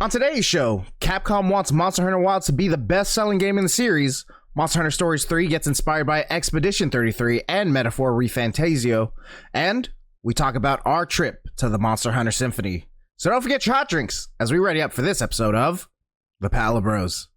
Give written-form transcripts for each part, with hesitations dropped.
On today's show, Capcom wants Monster Hunter Wilds to be the best-selling game in the series, Monster Hunter Stories 3 gets inspired by Expedition 33 and Metaphor ReFantazio, and we talk about our trip to the Monster Hunter Symphony. So don't forget your hot drinks as we ready up for this episode of The Palibros.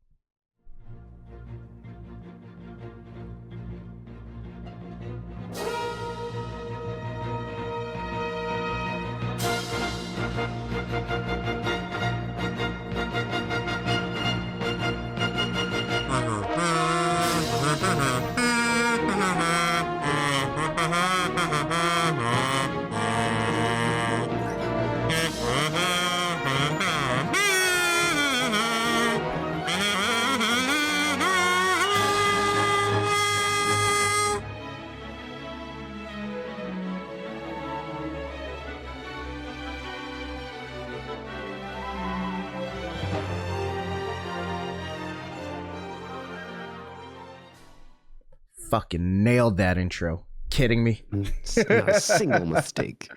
Fucking nailed that intro. Kidding me? It's not a single mistake.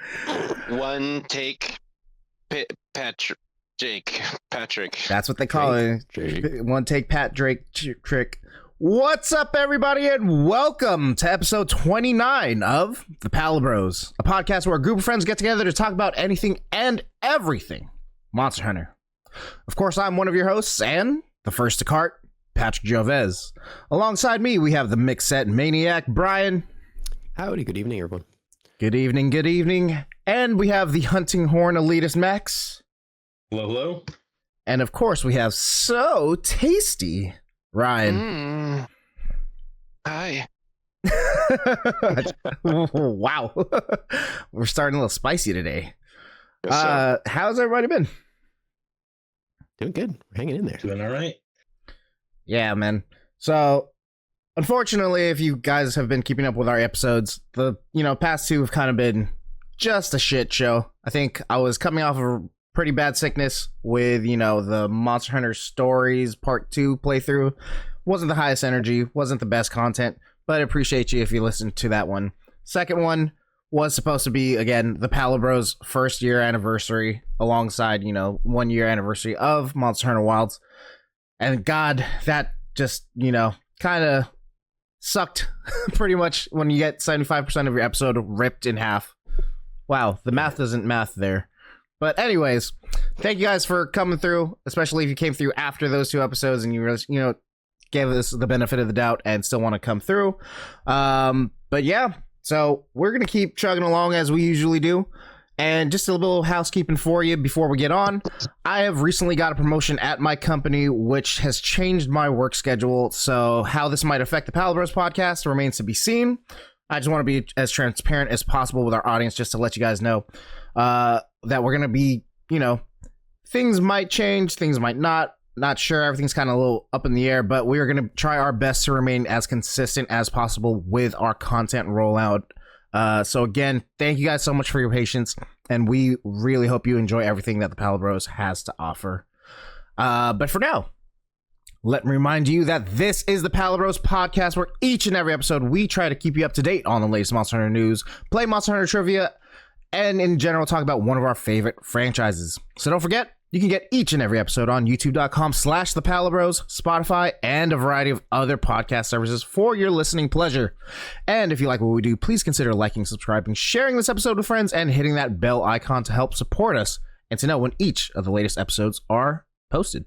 One take, Patrick. That's what they call it. One take, Pat Drake trick. What's up, everybody, and welcome to episode 29 of The Palibros, a podcast where a group of friends get together to talk about anything and everything Monster Hunter. Of course, I'm one of your hosts, and the first to cart, Patrick Jovez. Alongside me, we have the mix set maniac, Brian. Howdy, good evening, everyone. Good evening, good evening. And we have the hunting horn elitist, Max. Hello, hello. And of course, we have so tasty, Ryan. Hi. Wow. We're starting a little spicy today. Yes, How's everybody been? Doing good. We're hanging in there. Doing all right. Yeah, man. So, unfortunately, if you guys have been keeping up with our episodes, the past two have kind of been just a shit show. I think I was coming off of a pretty bad sickness with, the Monster Hunter Stories Part 2 playthrough. Wasn't the highest energy, wasn't the best content, but I appreciate you if you listened to that one. Second one was supposed to be, again, the Palibros' first year anniversary alongside, 1 year anniversary of Monster Hunter Wilds. And God, that just, kind of sucked pretty much when you get 75% of your episode ripped in half. Wow, the math doesn't math there. But anyways, thank you guys for coming through, especially if you came through after those two episodes and you gave us the benefit of the doubt and still want to come through. But yeah, so we're going to keep chugging along as we usually do. And just a little housekeeping for you before we get on. I have recently got a promotion at my company, which has changed my work schedule. So how this might affect the Palibros podcast remains to be seen. I just want to be as transparent as possible with our audience, just to let you guys know that we're going to be, things might change, things might not. Not sure. Everything's kind of a little up in the air, but we are going to try our best to remain as consistent as possible with our content rollout. So again, thank you guys so much for your patience, and we really hope you enjoy everything that the Palibros has to offer. But for now, let me remind you that this is the Palibros podcast, where each and every episode we try to keep you up to date on the latest Monster Hunter news, play Monster Hunter trivia, and in general talk about one of our favorite franchises. So don't forget, you can get each and every episode on youtube.com/thepalibros, Spotify, and a variety of other podcast services for your listening pleasure. And if you like what we do, please consider liking, subscribing, sharing this episode with friends, and hitting that bell icon to help support us and to know when each of the latest episodes are posted.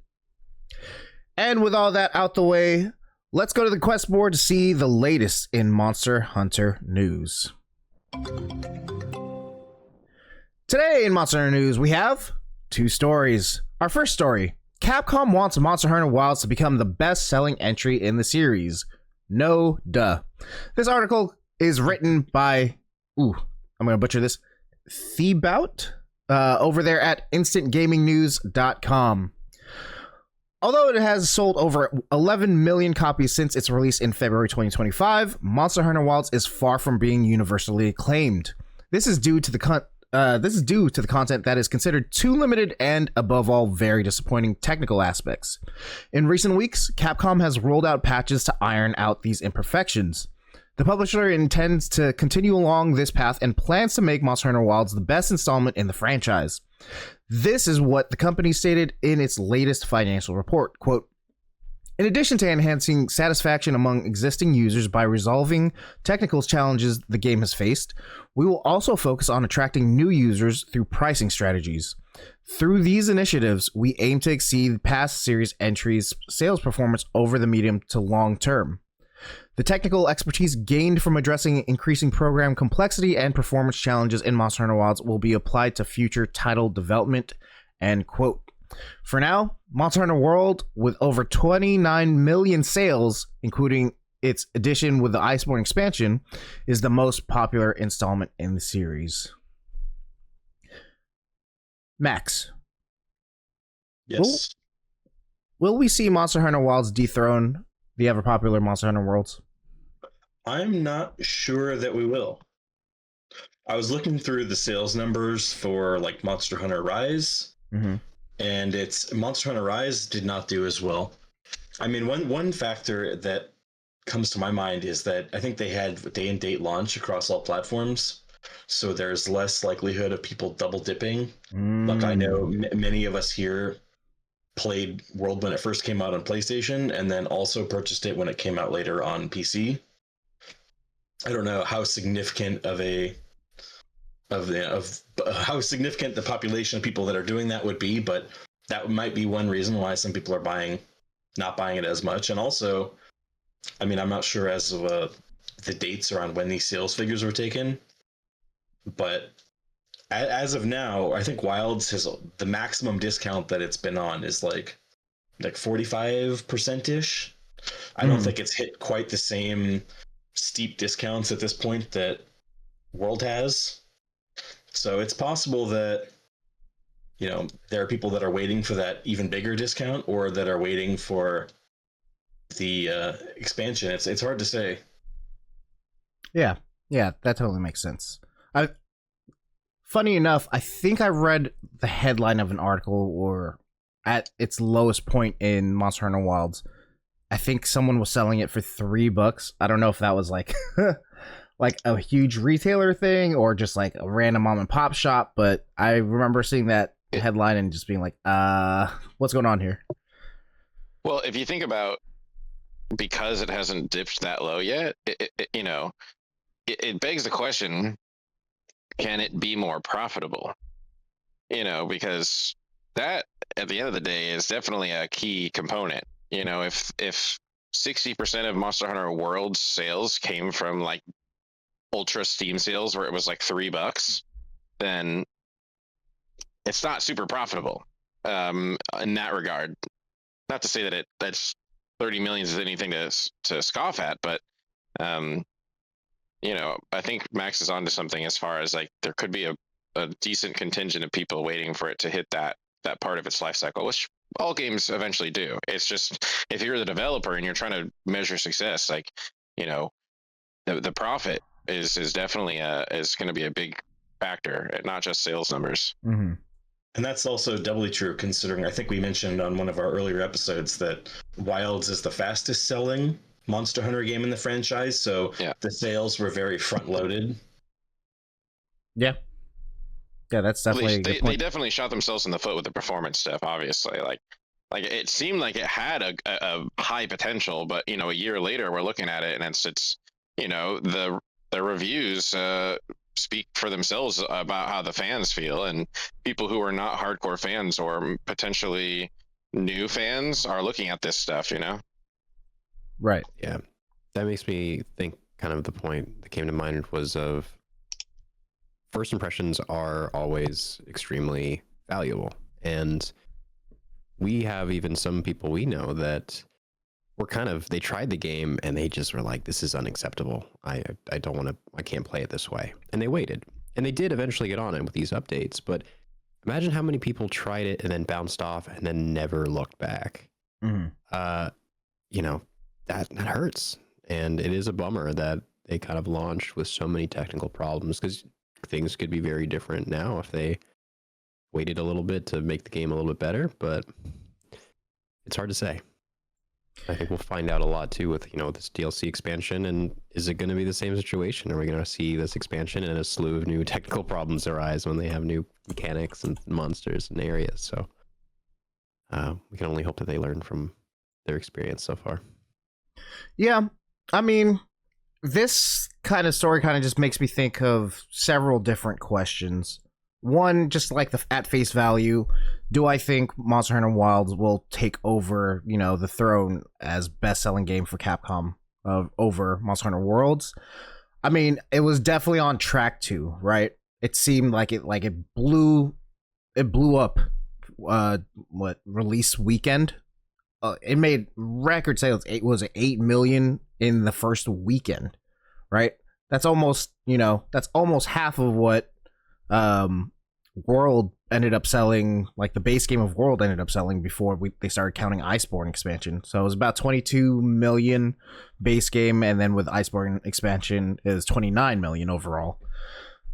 And with all that out the way, let's go to the quest board to see the latest in Monster Hunter news. Today in Monster Hunter news, we have two stories. Our first story, Capcom wants Monster Hunter Wilds to become the best-selling entry in the series. No duh. This article is written by, I'm going to butcher this, Thebout, over there at instantgamingnews.com. Although it has sold over 11 million copies since its release in February 2025, Monster Hunter Wilds is far from being universally acclaimed. This is due to the content that is considered too limited and, above all, very disappointing technical aspects. In recent weeks, Capcom has rolled out patches to iron out these imperfections. The publisher intends to continue along this path and plans to make Monster Hunter Wilds the best installment in the franchise. This is what the company stated in its latest financial report. Quote, in addition to enhancing satisfaction among existing users by resolving technical challenges the game has faced, we will also focus on attracting new users through pricing strategies. Through these initiatives, we aim to exceed past series entries' sales performance over the medium to long term. The technical expertise gained from addressing increasing program complexity and performance challenges in Monster Hunter Wilds will be applied to future title development, end quote. For now, Monster Hunter World, with over 29 million sales, including its addition with the Iceborne expansion, is the most popular installment in the series. Max. Yes. Will we see Monster Hunter Wilds dethrone the ever popular Monster Hunter Worlds? I'm not sure that we will. I was looking through the sales numbers for like Monster Hunter Rise, and it's Monster Hunter Rise did not do as well. I mean, one factor that comes to my mind is that I think they had day and date launch across all platforms, so there's less likelihood of people double dipping. Like I know many of us here played World when it first came out on PlayStation, and then also purchased it when it came out later on PC. I don't know how significant how significant the population of people that are doing that would be, but that might be one reason why some people are not buying it as much. And also, I mean, I'm not sure as of the dates around when these sales figures were taken, but as of now, I think Wilds has the maximum discount that it's been on is like 45% ish. I don't think it's hit quite the same steep discounts at this point that World has. So it's possible that, you know, there are people that are waiting for that even bigger discount, or that are waiting for the expansion. It's hard to say. Yeah, that totally makes sense. Funny enough, I think I read the headline of an article, or at its lowest point in Monster Hunter Wilds, I think someone was selling it for $3. I don't know if that was like like a huge retailer thing or just like a random mom and pop shop, but I remember seeing that headline and just being like, what's going on here? Well, if you think about, because it hasn't dipped that low yet, it begs the question, can it be more profitable? Because that, at the end of the day, is definitely a key component. If 60% of Monster Hunter World sales came from like ultra Steam sales where it was like $3, then it's not super profitable in that regard. Not to say that's 30 million is anything to scoff at, but I think Max is onto something as far as like there could be a decent contingent of people waiting for it to hit that part of its life cycle, which all games eventually do. It's just, if you're the developer and you're trying to measure success, like, the profit is definitely is going to be a big factor, not just sales numbers. And that's also doubly true, considering I think we mentioned on one of our earlier episodes that Wilds is the fastest selling Monster Hunter game in the franchise, so the sales were very front loaded. Yeah, that's definitely a good point. They definitely shot themselves in the foot with the performance stuff, obviously. Like it seemed like it had a high potential, but a year later we're looking at it and it's the reviews speak for themselves about how the fans feel, and people who are not hardcore fans or potentially new fans are looking at this stuff, Right. Yeah. That makes me think kind of the point that came to mind was of first impressions are always extremely valuable. And we have even some people we know that were they tried the game and they just were like, this is unacceptable. I don't want to, I can't play it this way. And they waited. And they did eventually get on it with these updates. But imagine how many people tried it and then bounced off and then never looked back. That hurts. And it is a bummer that they kind of launched with so many technical problems, because things could be very different now if they waited a little bit to make the game a little bit better, but it's hard to say. I think we'll find out a lot too with this DLC expansion. And is it going to be the same situation? Are we going to see this expansion and a slew of new technical problems arise when they have new mechanics and monsters and areas? So we can only hope that they learn from their experience so far. Yeah, I mean, this kind of story kind of just makes me think of several different questions. One, just like at face value, do I think Monster Hunter Wilds will take over, the throne as best-selling game for Capcom over Monster Hunter Worlds? I mean, it was definitely on track to, right? It seemed like it blew up. Release weekend? It made record sales. It was 8 million in the first weekend, right? That's almost half of what World ended up selling, like the base game of World ended up selling before they started counting Iceborne expansion. So it was about 22 million base game, and then with Iceborne expansion is 29 million overall.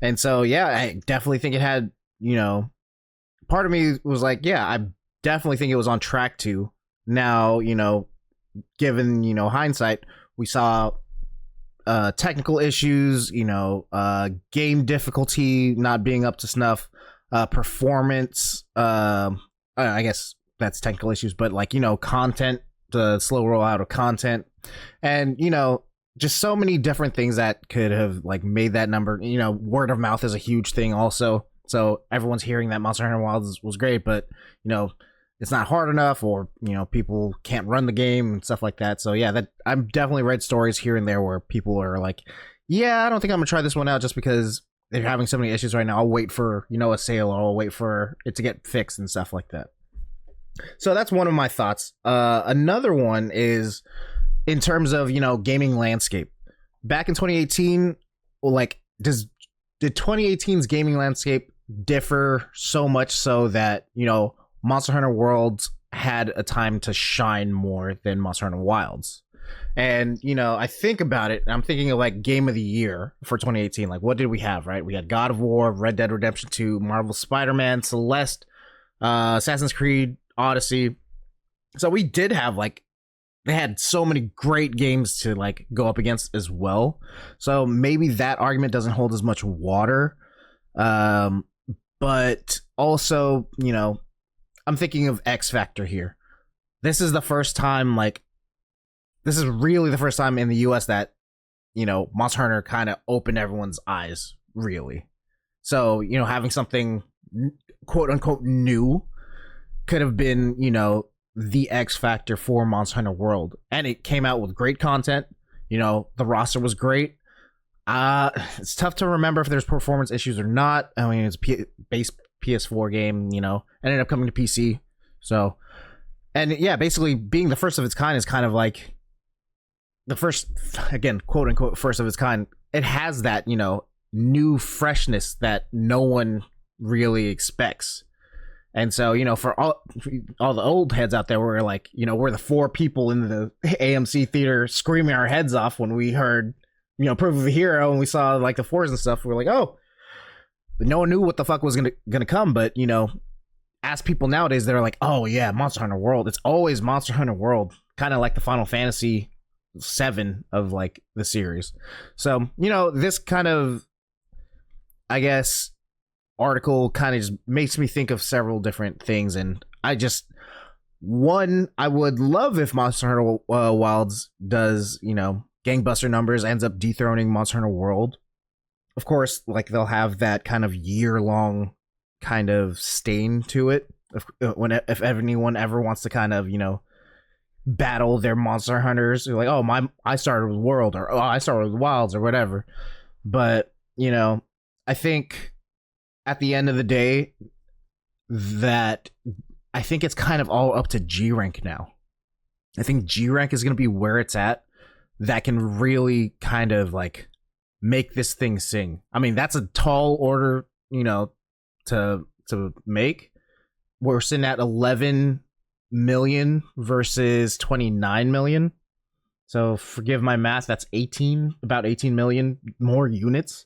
And so yeah, I definitely think it had, part of me was like, yeah, I definitely think it was on track to. Now, given, hindsight, we saw technical issues, game difficulty not being up to snuff, performance, I guess that's technical issues, but content, the slow rollout of content, and just so many different things that could have made that number. Word of mouth is a huge thing also, so everyone's hearing that Monster Hunter Wilds was great, but it's not hard enough, or people can't run the game and stuff like that. So yeah, that I've definitely read stories here and there where people are like, yeah, I don't think I'm gonna try this one out just because they're having so many issues right now. I'll wait for a sale, or I'll wait for it to get fixed and stuff like that. So that's one of my thoughts. Another one is in terms of gaming landscape. Back in 2018, did 2018's gaming landscape differ so much so that Monster Hunter Worlds had a time to shine more than Monster Hunter Wilds? And I think about it, and I'm thinking of game of the year for 2018. What did we have? Right, we had God of War, Red Dead Redemption 2, Marvel Spider-Man, Celeste, Assassin's Creed Odyssey. So we did have they had so many great games to go up against as well. So maybe that argument doesn't hold as much water. But also, I'm thinking of X Factor here. This is the first time, this is really the first time in the US that, Monster Hunter kind of opened everyone's eyes, really. So, having something quote unquote new could have been, the X Factor for Monster Hunter World. And it came out with great content. The roster was great. It's tough to remember if there's performance issues or not. I mean, it's base PS4 game, ended up coming to PC. So, and yeah, basically being the first of its kind is kind of the first, again, quote unquote, first of its kind. It has that, new freshness that no one really expects. And so, for all the old heads out there, we're we're the four people in the AMC theater screaming our heads off when we heard, Proof of a Hero, and we saw the fours and stuff. We're like, oh, no one knew what the fuck was gonna come. But ask people nowadays, they're like, oh yeah, Monster Hunter World. It's always Monster Hunter World, kind of like the Final Fantasy 7 of the series. So this kind of, I guess, article kind of just makes me think of several different things, and I would love if Monster Hunter Wilds does gangbuster numbers, ends up dethroning Monster Hunter World. Of course, they'll have that kind of year-long kind of stain to it if anyone ever wants to kind of battle their Monster Hunters. They're like, oh, I started with World, or oh, I started with Wilds, or whatever. But I think at the end of the day, that I think it's kind of all up to G rank now. I think G rank is going to be where it's at. That can really kind of make this thing sing. I mean, that's a tall order, to make. We're sitting at 11 million versus 29 million. So forgive my math, that's about 18 million more units.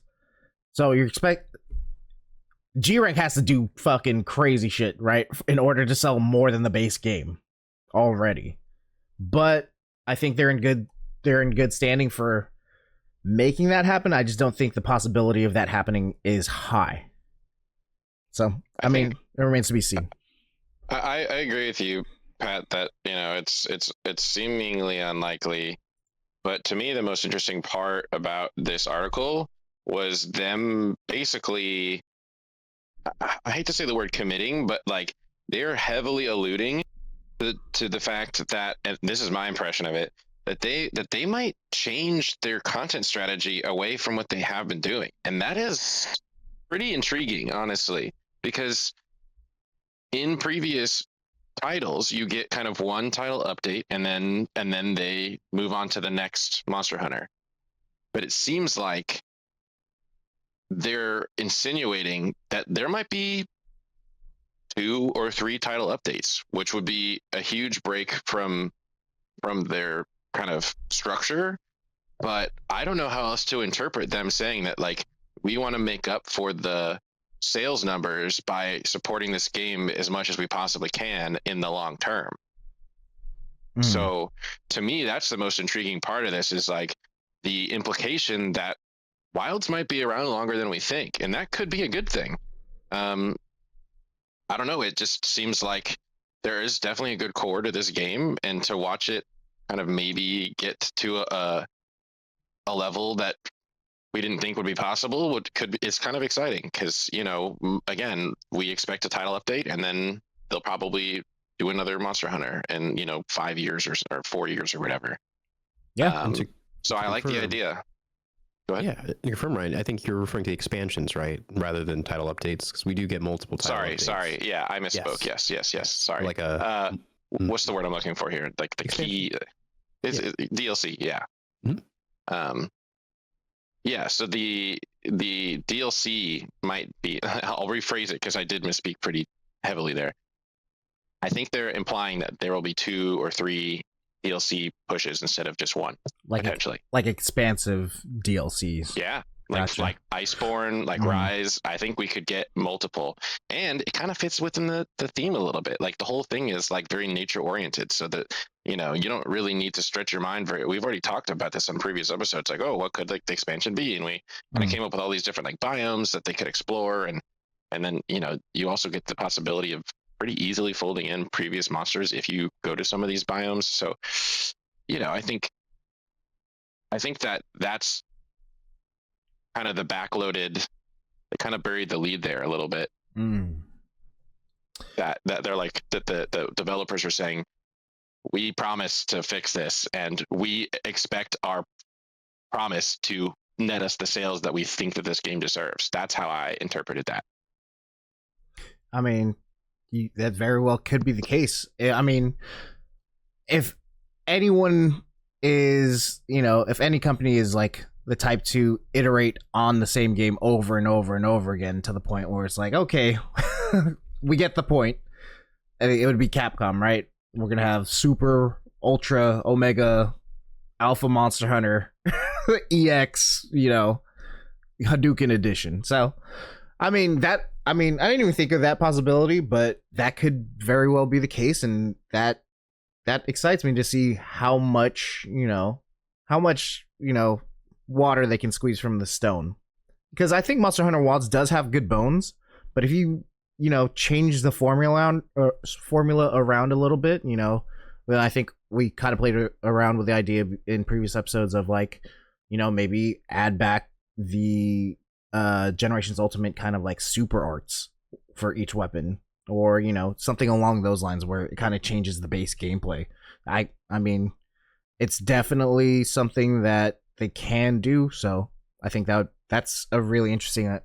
So you expect G rank has to do fucking crazy shit, right, in order to sell more than the base game already. But I think they're in good standing for making that happen. I just don't think the possibility of that happening is high. So, I mean, it remains to be seen. I agree with you, Pat, that it's seemingly unlikely. But to me, the most interesting part about this article was them basically, I hate to say the word committing, but like they're heavily alluding to the fact that, and this is my impression of it, that they might change their content strategy away from what they have been doing. And that is pretty intriguing, honestly, because in previous titles you get kind of one title update and then they move on to the next Monster Hunter, but it seems like they're insinuating that there might be 2 or 3 title updates, which would be a huge break from their kind of structure. But I don't know how else to interpret them saying that, like, we want to make up for the sales numbers by supporting this game as much as we possibly can in the long term. So to me, that's the most intriguing part of this, is like the implication that Wilds might be around longer than we think, and that could be a good thing. I don't know, it just seems like there is definitely a good core to this game, and to watch it kind of maybe get to a level that we didn't think would be possible it's kind of exciting, because again, we expect a title update and then they'll probably do another Monster Hunter in 5 years or 4 years or whatever. So I like the idea. Go ahead. Yeah, you're from right. I think you're referring to expansions, right, rather than title updates, because we do get multiple title updates. Sorry. Yeah, I misspoke. Yes. Sorry. Like a what's the word I'm looking for here? Like the key is DLC. Yeah. Mm-hmm. Yeah. So the DLC might be. I'll rephrase it because I did misspeak pretty heavily there. I think they're implying that there will be 2 or 3 DLC pushes instead of just one, potentially. Like expansive DLCs. Yeah. Gotcha. Like Iceborne, like Rise. I think we could get multiple, and it kind of fits within the theme a little bit. Like the whole thing is like very nature oriented, so that you don't really need to stretch your mind very. We've already talked about this on previous episodes. Like, oh, what could like the expansion be? And we kind of came up with all these different like biomes that they could explore, and then you also get the possibility of pretty easily folding in previous monsters if you go to some of these biomes. So, I think that's kind of the backloaded. They kind of buried the lead there a little bit. That they're like that the developers are saying, we promise to fix this, and we expect our promise to net us the sales that we think that this game deserves. That's how I interpreted that. I mean, that very well could be the case. I mean, if anyone is, if any company is like the type to iterate on the same game over and over and over again to the point where it's like, okay, we get the point. I think it would be Capcom, right? We're going to have Super, Ultra, Omega, Alpha Monster Hunter, EX, Hadouken Edition. So, I didn't even think of that possibility, but that could very well be the case, and that excites me to see how much water they can squeeze from the stone. Because I think Monster Hunter Wilds does have good bones, but if you change the formula around a little bit, then I think we kind of played around with the idea in previous episodes of like, maybe add back the Generations Ultimate kind of like super arts for each weapon, or something along those lines where it kind of changes the base gameplay. I mean, it's definitely something that they can do, so I think that's a really interesting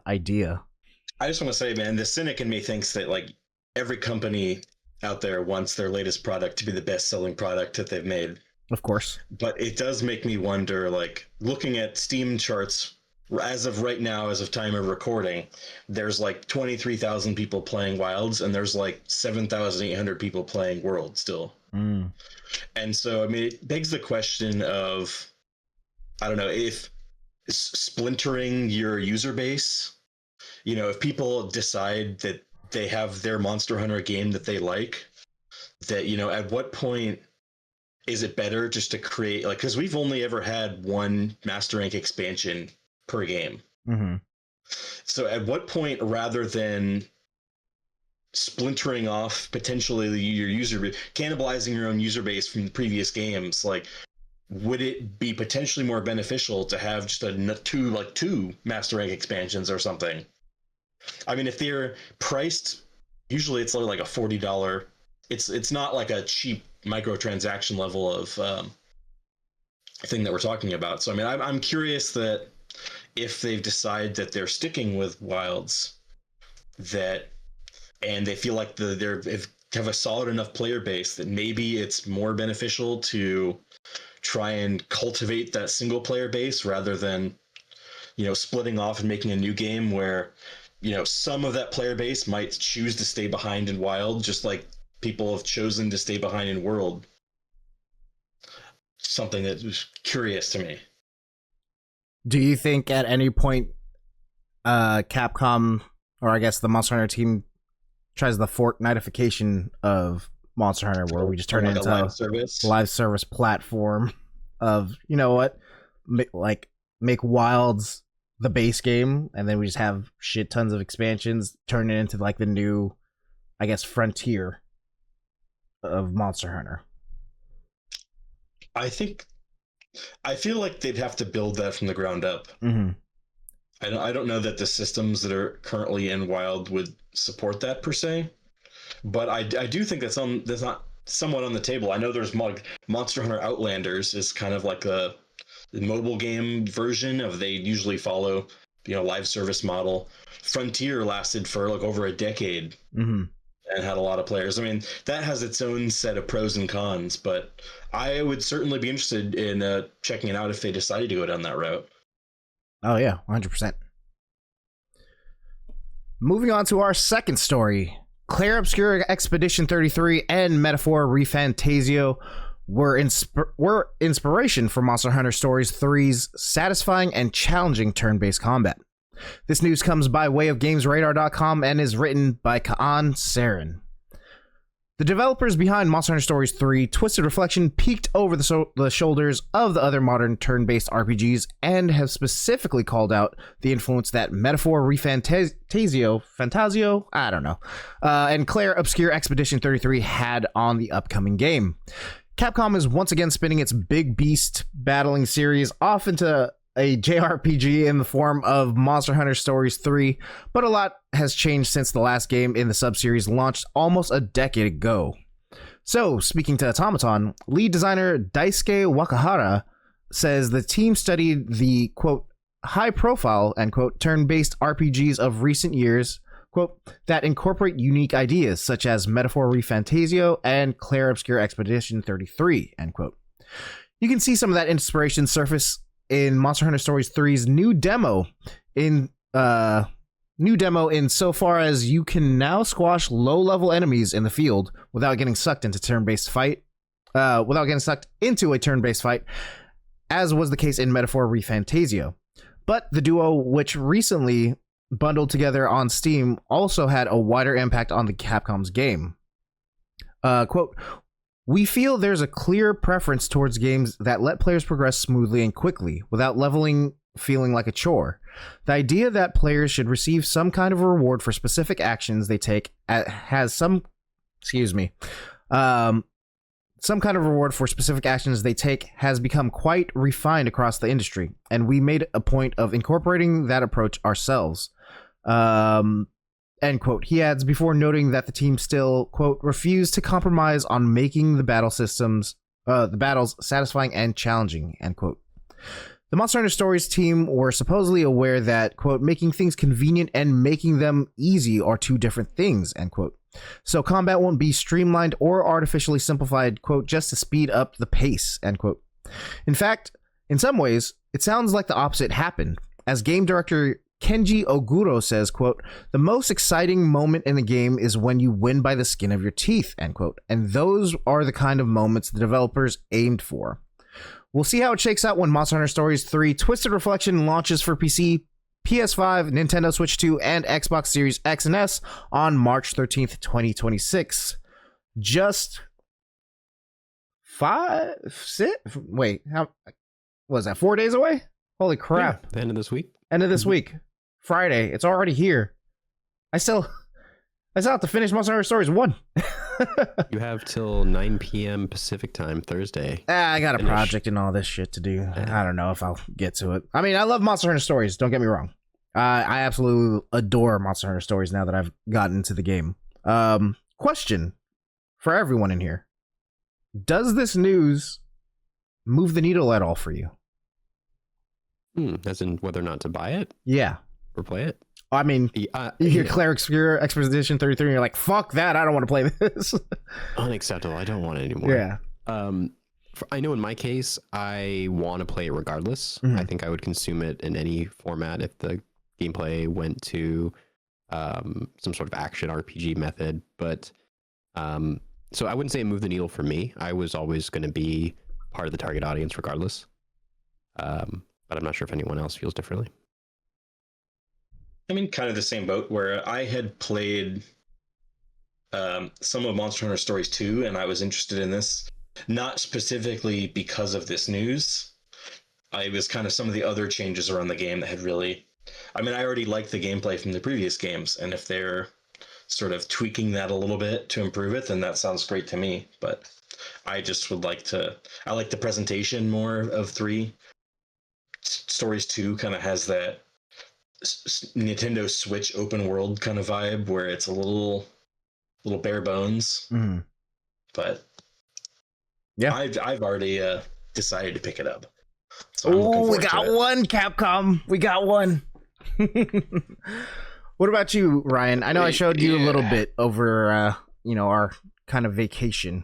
idea. I just want to say, man, the cynic in me thinks that like every company out there wants their latest product to be the best selling product that they've made. Of course. But it does make me wonder, like, looking at Steam charts as of right now, as of time of recording, there's like 23,000 people playing Wilds, and there's like 7,800 people playing World still. And so, I mean, it begs the question of, I don't know, if splintering your user base, if people decide that they have their Monster Hunter game that they like, that, at what point is it better just to create, like, because we've only ever had one Master Rank expansion per game. Mm-hmm. So at what point, rather than splintering off potentially your user, cannibalizing your own user base from the previous games, like, would it be potentially more beneficial to have just two Master Rank expansions or something? I mean, if they're priced, usually it's like a $40. It's not like a cheap microtransaction level of thing that we're talking about. So I mean, I'm curious that if they've decided that they're sticking with Wilds, that, and they feel like they have a solid enough player base that maybe it's more beneficial to try and cultivate that single player base rather than, splitting off and making a new game where, some of that player base might choose to stay behind in Wild, just like people have chosen to stay behind in World. Something that was curious to me. Do you think at any point Capcom, or I guess the Monster Hunter team, tries the Fortnitification of Monster Hunter, where we just turn it into a live service platform of, make Wilds the base game, and then we just have shit tons of expansions, turn it into like the new, I guess, frontier of Monster Hunter? I feel like they'd have to build that from the ground up. Mm-hmm. I don't know that the systems that are currently in Wild would support that per se, but I do think that's not somewhat on the table. I know there's Monster Hunter Outlanders is kind of like the mobile game version of, they usually follow live service model. Frontier lasted for like over a decade. Mm-hmm. And had a lot of players. I mean, that has its own set of pros and cons, but I would certainly be interested in checking it out if they decided to go down that route. Oh yeah, 100%. Moving on to our second story. Claire Obscure Expedition 33 and Metaphor ReFantazio were inspiration for Monster Hunter Stories 3's satisfying and challenging turn-based combat. This news comes by way of GamesRadar.com and is written by Kaan Saren. The developers behind Monster Hunter Stories 3, Twisted Reflection, peeked over the shoulders of the other modern turn-based RPGs and have specifically called out the influence that Metaphor ReFantazio, I don't know, and Claire Obscure Expedition 33 had on the upcoming game. Capcom is once again spinning its big beast battling series off into a JRPG in the form of Monster Hunter Stories 3, but a lot has changed since the last game in the subseries launched almost a decade ago. So, speaking to Automaton, lead designer Daisuke Wakahara says the team studied the, quote, high-profile, end quote, turn-based RPGs of recent years, quote, that incorporate unique ideas, such as Metaphor ReFantazio and Claire Obscure Expedition 33, end quote. You can see some of that inspiration surface in Monster Hunter Stories 3's new demo insofar as you can now squash low-level enemies in the field without getting sucked into a turn-based fight, as was the case in Metaphor ReFantazio. But the duo, which recently bundled together on Steam, also had a wider impact on the Capcom's game. Quote, we feel there's a clear preference towards games that let players progress smoothly and quickly, without leveling feeling like a chore. The idea that players should receive some kind of reward for specific actions they take some kind of reward for specific actions they take has become quite refined across the industry, and we made a point of incorporating that approach ourselves. End quote. He adds, before noting that the team still, quote, refused to compromise on making the battles satisfying and challenging, end quote. The Monster Hunter Stories team were supposedly aware that, quote, making things convenient and making them easy are two different things, end quote. So combat won't be streamlined or artificially simplified, quote, just to speed up the pace, end quote. In fact, in some ways, it sounds like the opposite happened, as game director Kenji Oguro says, quote, the most exciting moment in the game is when you win by the skin of your teeth, end quote. And those are the kind of moments the developers aimed for. We'll see how it shakes out when Monster Hunter Stories 3 Twisted Reflection launches for PC, PS5, Nintendo Switch 2, and Xbox Series X and S on March 13th, 2026. Just 5, 6. Wait, how was that? 4 days away? Holy crap! Yeah, the end of this week. End of this week, Friday. It's already here. I still have to finish Monster Hunter Stories 1. You have till 9 p.m. Pacific time Thursday. I got a project and all this shit to do. I don't know if I'll get to it. I mean, I love Monster Hunter Stories. Don't get me wrong. I absolutely adore Monster Hunter Stories now that I've gotten into the game. Question for everyone in here. Does this news move the needle at all for you? As in whether or not to buy it? Yeah. Or play it? I mean, you hear Cleric Obscura Expedition 33 and you're like, fuck that, I don't want to play this. Unacceptable. I don't want it anymore. Yeah. I know in my case, I want to play it regardless. Mhm. I think I would consume it in any format if the gameplay went to some sort of action RPG method. But so I wouldn't say it moved the needle for me. I was always going to be part of the target audience regardless. But I'm not sure if anyone else feels differently. I mean, kind of the same boat where I had played some of Monster Hunter Stories 2, and I was interested in this, not specifically because of this news. It was kind of some of the other changes around the game that had really... I mean, I already liked the gameplay from the previous games, and if they're sort of tweaking that a little bit to improve it, then that sounds great to me. But I just would like to... I like the presentation more of 3. Stories 2 kind of has that Nintendo Switch open world kind of vibe where it's a little bare bones. Mm-hmm. But yeah, I've already decided to pick it up. So oh, we got one, Capcom. We got one. What about you, Ryan? I know I showed you a little bit over our kind of vacation.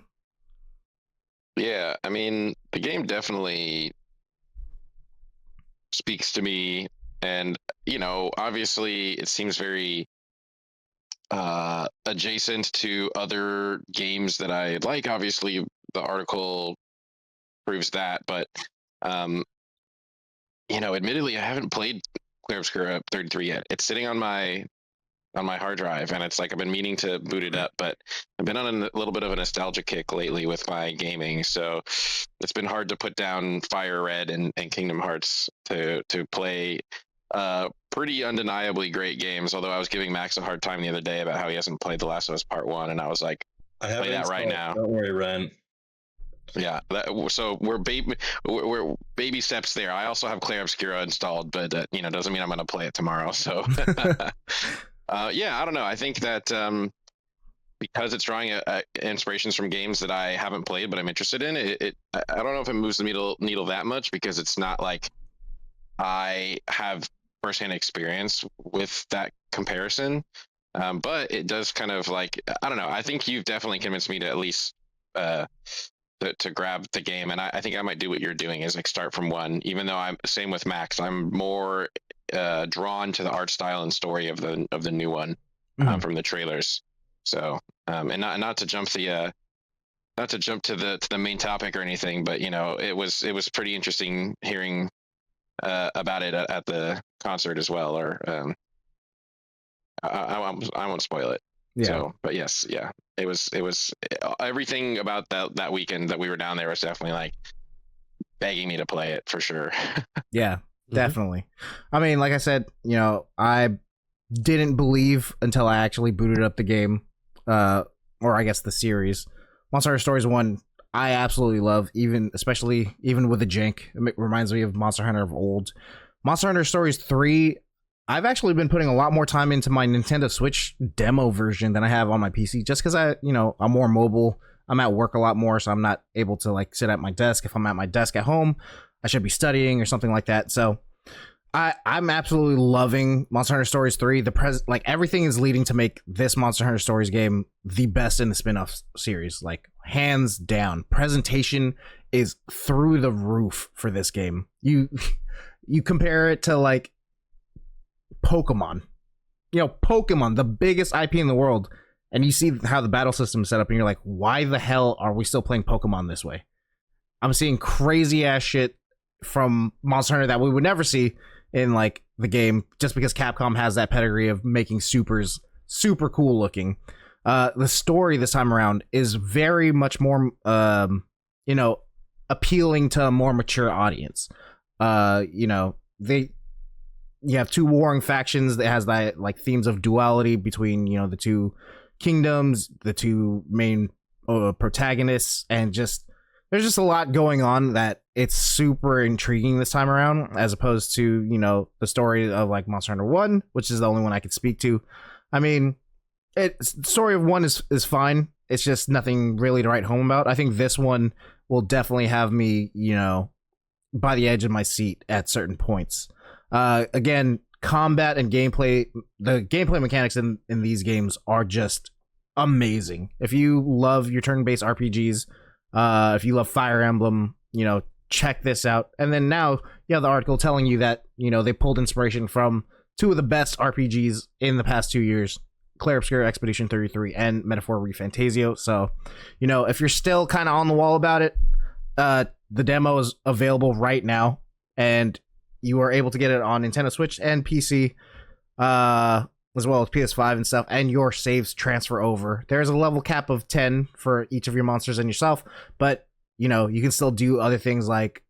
Yeah, I mean, the game definitely speaks to me, and obviously it seems very adjacent to other games that I like. Obviously the article proves that, but admittedly I haven't played Clear Obscura 33 yet. It's sitting on my hard drive, and it's like I've been meaning to boot it up, but I've been on a little bit of a nostalgia kick lately with my gaming, so it's been hard to put down Fire Red and Kingdom Hearts to play pretty undeniably great games. Although I was giving Max a hard time the other day about how he hasn't played The Last of Us Part 1, and I was like, play that right now. Don't worry, Ren. Yeah, so we're baby steps there. I also have Clair Obscura installed, but doesn't mean I'm going to play it tomorrow. So yeah, I don't know. I think that because it's drawing inspirations from games that I haven't played but I'm interested in, I don't know if it moves the needle that much, because it's not like I have firsthand experience with that comparison. But it does kind of like, I don't know. I think you've definitely convinced me to at least to grab the game, and I think I might do what you're doing, is like start from 1. Even though I'm same with Max, I'm more drawn to the art style and story of the new one from the trailers. So and not to jump to the main topic or anything, but it was pretty interesting hearing about it at the concert as well. Or I won't spoil it. Yeah. So, but yes, yeah, it was everything about that weekend that we were down there was definitely like begging me to play it for sure. Yeah, definitely. I mean, like I said, I didn't believe until I actually booted up the game, or I guess the series. Monster Hunter Stories 1, I absolutely love, especially with the jank. It reminds me of Monster Hunter of old. Monster Hunter Stories 3, I've actually been putting a lot more time into my Nintendo Switch demo version than I have on my PC, just because I'm more mobile. I'm at work a lot more, so I'm not able to like sit at my desk. If I'm at my desk at home, I should be studying or something like that. So I'm absolutely loving Monster Hunter Stories 3. Everything is leading to make this Monster Hunter Stories game the best in the spin-off series, like hands down. Presentation is through the roof for this game. You compare it to like Pokemon, Pokemon, the biggest IP in the world, and you see how the battle system is set up, and you're like, why the hell are we still playing Pokemon this way? I'm seeing crazy ass shit from Monster Hunter that we would never see in like the game, just because Capcom has that pedigree of making supers super cool looking. The story this time around is very much more you know, appealing to a more mature audience. You know, you have two warring factions that has that like themes of duality between, you know, the two kingdoms, the two main protagonists, and just there's just a lot going on that it's super intriguing this time around, as opposed to, you know, the story of like Monster Hunter 1, which is the only one I could speak to. I mean, the story of 1 is fine. It's just nothing really to write home about. I think this one will definitely have me, you know, by the edge of my seat at certain points. Again, combat and gameplay, the gameplay mechanics in these games are just amazing. If you love your turn-based RPGs, if you love Fire Emblem, you know, check this out. And then now you have the article telling you that, you know, they pulled inspiration from two of the best RPGs in the past 2 years, Clair Obscur Expedition 33 and Metaphor ReFantasio. So, you know, if you're still kind of on the wall about it, the demo is available right now, and you are able to get it on Nintendo Switch and PC, as well as PS5 and stuff, and your saves transfer over. There's a level cap of 10 for each of your monsters and yourself, but, you know, you can still do other things like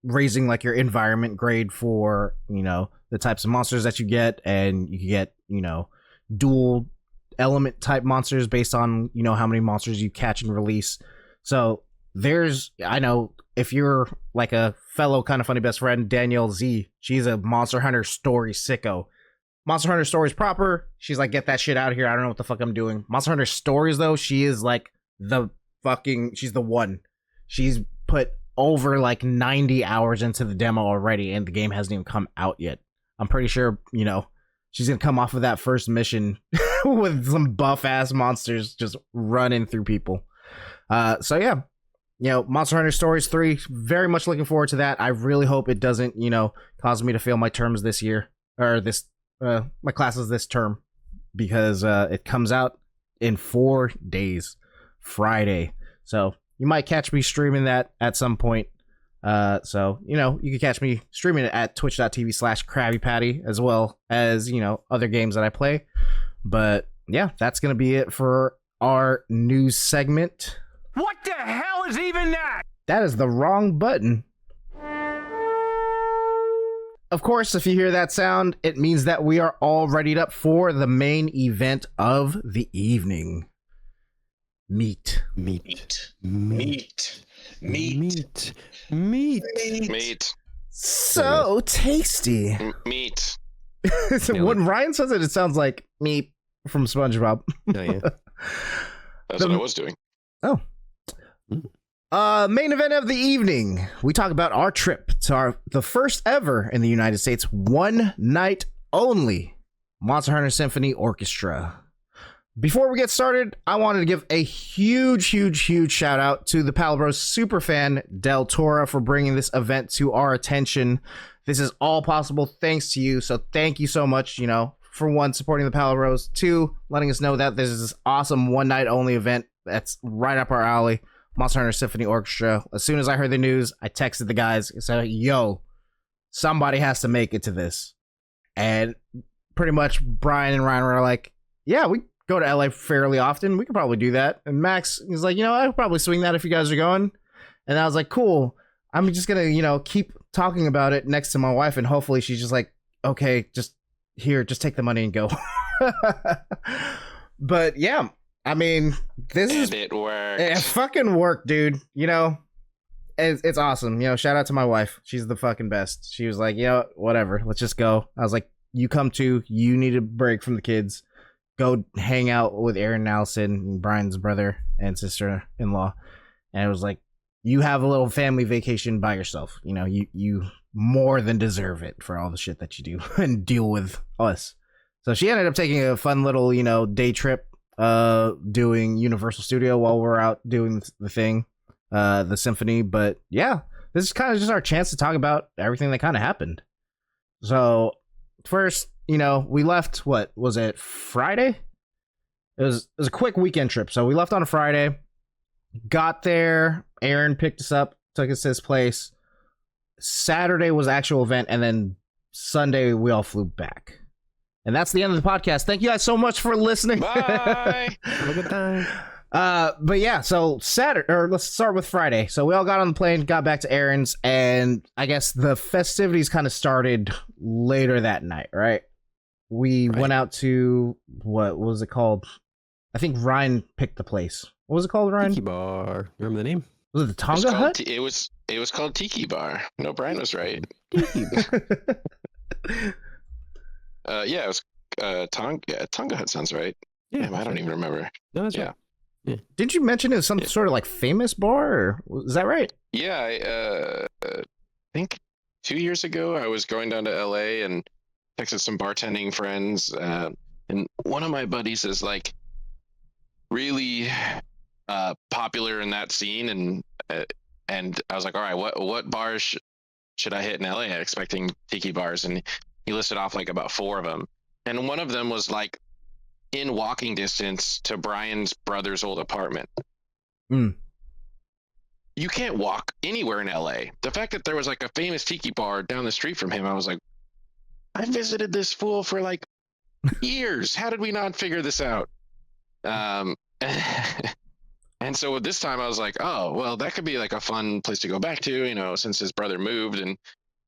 raising like your environment grade for, you know, the types of monsters that you get, and you can get, you know, dual element type monsters based on, you know, how many monsters you catch and release. So I know if you're like a fellow kind of funny best friend, Danielle Z, she's a Monster Hunter story sicko. Monster Hunter Stories proper, she's like, get that shit out of here. I don't know what the fuck I'm doing. Monster Hunter Stories, though, she is like she's the one. She's put over like 90 hours into the demo already, and the game hasn't even come out yet. I'm pretty sure, you know, she's gonna come off of that first mission with some buff ass monsters just running through people. So yeah, you know, Monster Hunter Stories 3, very much looking forward to that. I really hope it doesn't, you know, cause me to fail my terms this year, or my classes this term, because it comes out in 4 days, Friday. So you might catch me streaming that at some point. So, you know, you can catch me streaming it at twitch.tv/KrabbyPatty, as well as, you know, other games that I play. But yeah, that's going to be it for our news segment. What the hell is even that? That is the wrong button. Of course, if you hear that sound, it means that we are all readied up for the main event of the evening. Meat. So tasty. Meat. When Ryan says it, it sounds like meat from SpongeBob. Oh, yeah. That's what I was doing. Oh. Main event of the evening. We talk about our trip to the first ever in the United States, one night only, Monster Hunter Symphony Orchestra. Before we get started, I wanted to give a huge shout out to the Palibros superfan Del Toro for bringing this event to our attention. This is all possible thanks to you, so thank you so much, you know, for one, supporting the Palibros, two, letting us know that this is this awesome one night only event that's right up our alley, Monster Hunter Symphony Orchestra. As soon as I heard the news, I texted the guys and said, yo, somebody has to make it to this. And pretty much Brian and Ryan were like, yeah, we go to LA fairly often. We could probably do that. And Max is like, you know, I could probably swing that if you guys are going. And I was like, cool. I'm just going to, you know, keep talking about it next to my wife. And hopefully she's just like, okay, just take the money and go. But yeah, I mean, It worked. It fucking worked, dude. You know, it's awesome. You know, shout out to my wife. She's the fucking best. She was like, you know, whatever, let's just go. I was like, you come too. You need a break from the kids. Go hang out with Aaron and Allison, Brian's brother and sister-in-law. And it was like, you have a little family vacation by yourself. You know, you more than deserve it for all the shit that you do and deal with us. So she ended up taking a fun little, you know, day trip, doing Universal Studio while we're out doing the thing, the symphony. But yeah, this is kind of just our chance to talk about everything that kind of happened. So first, you know, we left, what was it, Friday? It was a quick weekend trip. So we left on a Friday, got there, Aaron picked us up, took us to his place. Saturday was the actual event, and then Sunday we all flew back. And that's the end of the podcast. Thank you guys so much for listening. Bye. Have a good time. But yeah, so Saturday, or let's start with Friday. So we all got on the plane, got back to Aaron's, and I guess the festivities kind of started later that night, right? We went out to, what was it called? I think Ryan picked the place. What was it called, Ryan? Tiki Bar. You remember the name? Was it the Tonga Hut? It was called Tiki Bar. No, Brian was right. Yeah, it was Tonga Hut sounds right. Yeah, Damn, I don't even remember. No, that's Yeah. right. Didn't you mention it was some sort of like famous bar? Or, is that right? Yeah, I think 2 years ago I was going down to LA and texted some bartending friends, and one of my buddies is like really popular in that scene, and I was like, all right, what bars should I hit in LA? Expecting tiki bars, and he listed off like about 4 of them, and one of them was like in walking distance to Brian's brother's old apartment. You can't walk anywhere in LA. The fact that there was like a famous tiki bar down the street from him, I was like, I visited this fool for like years. How did we not figure this out? And so this time I was like, oh, well, that could be like a fun place to go back to, since his brother moved and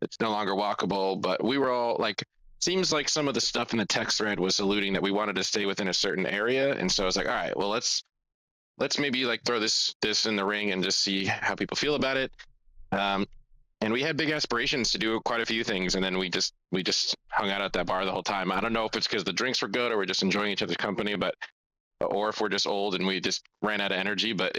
it's no longer walkable. But we were all like, seems like some of the stuff in the text thread was alluding that we wanted to stay within a certain area. And so I was like, all right, well, let's maybe like throw this in the ring and just see how people feel about it. And we had big aspirations to do quite a few things, and then we just hung out at that bar the whole time. I don't know if it's because the drinks were good or we're just enjoying each other's company, or if we're just old and we just ran out of energy. But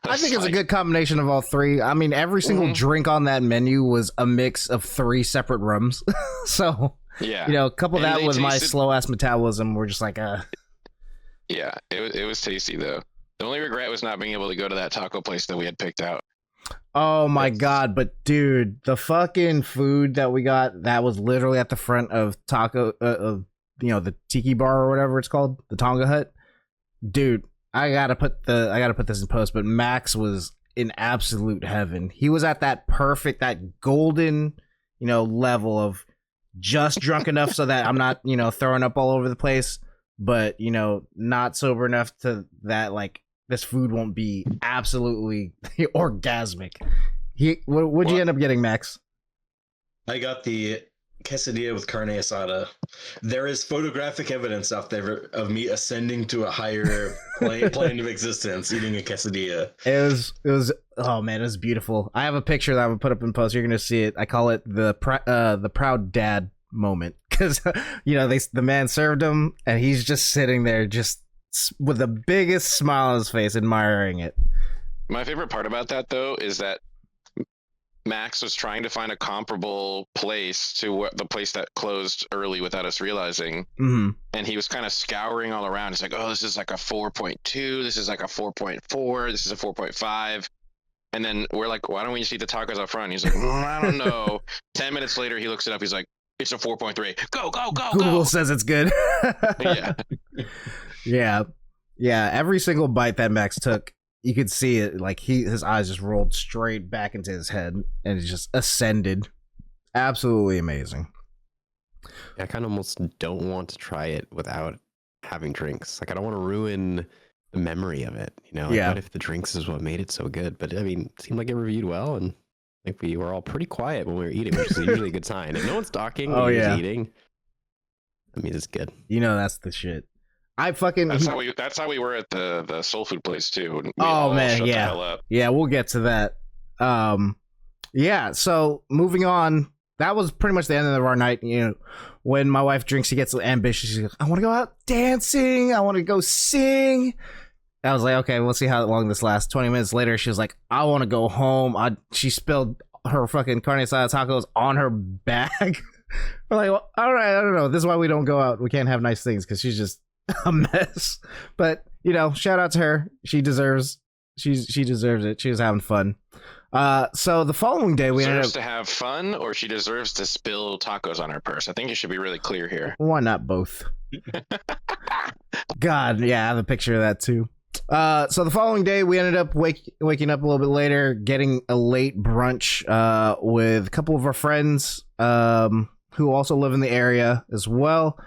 I think it's a good combination of all three. I mean, every single drink on that menu was a mix of 3 separate rums. So yeah, couple that with my slow ass metabolism, we're just like Yeah, it was tasty though. The only regret was not being able to go to that taco place that we had picked out. Oh my god, but dude, the fucking food that we got that was literally at the front of the tiki bar or whatever it's called, the Tonga Hut. Dude, I gotta put this in post, but Max was in absolute heaven. He was at that golden, level of just drunk enough so that I'm not, throwing up all over the place, but not sober enough to that like this food won't be absolutely orgasmic. What'd you end up getting, Max? I got the quesadilla with carne asada. There is photographic evidence out there of me ascending to a higher plane of existence eating a quesadilla. It was oh man, it was beautiful. I have a picture that I'm gonna put up in post. You're gonna see it. I call it the proud dad moment, because the man served him and he's just sitting there just with the biggest smile on his face, admiring it. My favorite part about that though is that Max was trying to find a comparable place to the place that closed early without us realizing. Mm-hmm. And he was kind of scouring all around. He's like, oh, this is like a 4.2. This is like a 4.4. This is a 4.5. And then we're like, why don't we just eat the tacos up front? He's like, I don't know. 10 minutes later, he looks it up. He's like, it's a 4.3. Go, go, go, Google go. says it's good. Yeah. Yeah. Every single bite that Max took, you could see it, like his eyes just rolled straight back into his head and it just ascended. Absolutely amazing. I kind of almost don't want to try it without having drinks. Like I don't want to ruin the memory of it. What if the drinks is what made it so good? But I mean, it seemed like it reviewed well, and I think we were all pretty quiet when we were eating, which is usually a good sign. If no one's talking when you're eating, that means it's good. That's the shit. That's how we were at the soul food place too. Oh man, yeah, we'll get to that. So moving on, that was pretty much the end of our night. When my wife drinks, she gets ambitious. She's like, I want to go out dancing. I want to go sing. I was like, okay, we'll see how long this lasts. 20 minutes later, she was like, I want to go home. She spilled her fucking carne asada tacos on her bag. We're like, well, all right, I don't know. This is why we don't go out. We can't have nice things because she's just a mess. But shout out to her. She deserves it. She was having fun. So the following day we ended up to have fun, or she deserves to spill tacos on her purse. I think you should be really clear here. Why not both? God, yeah, I have a picture of that too. So the following day we ended up waking up a little bit later, getting a late brunch with a couple of our friends who also live in the area as well.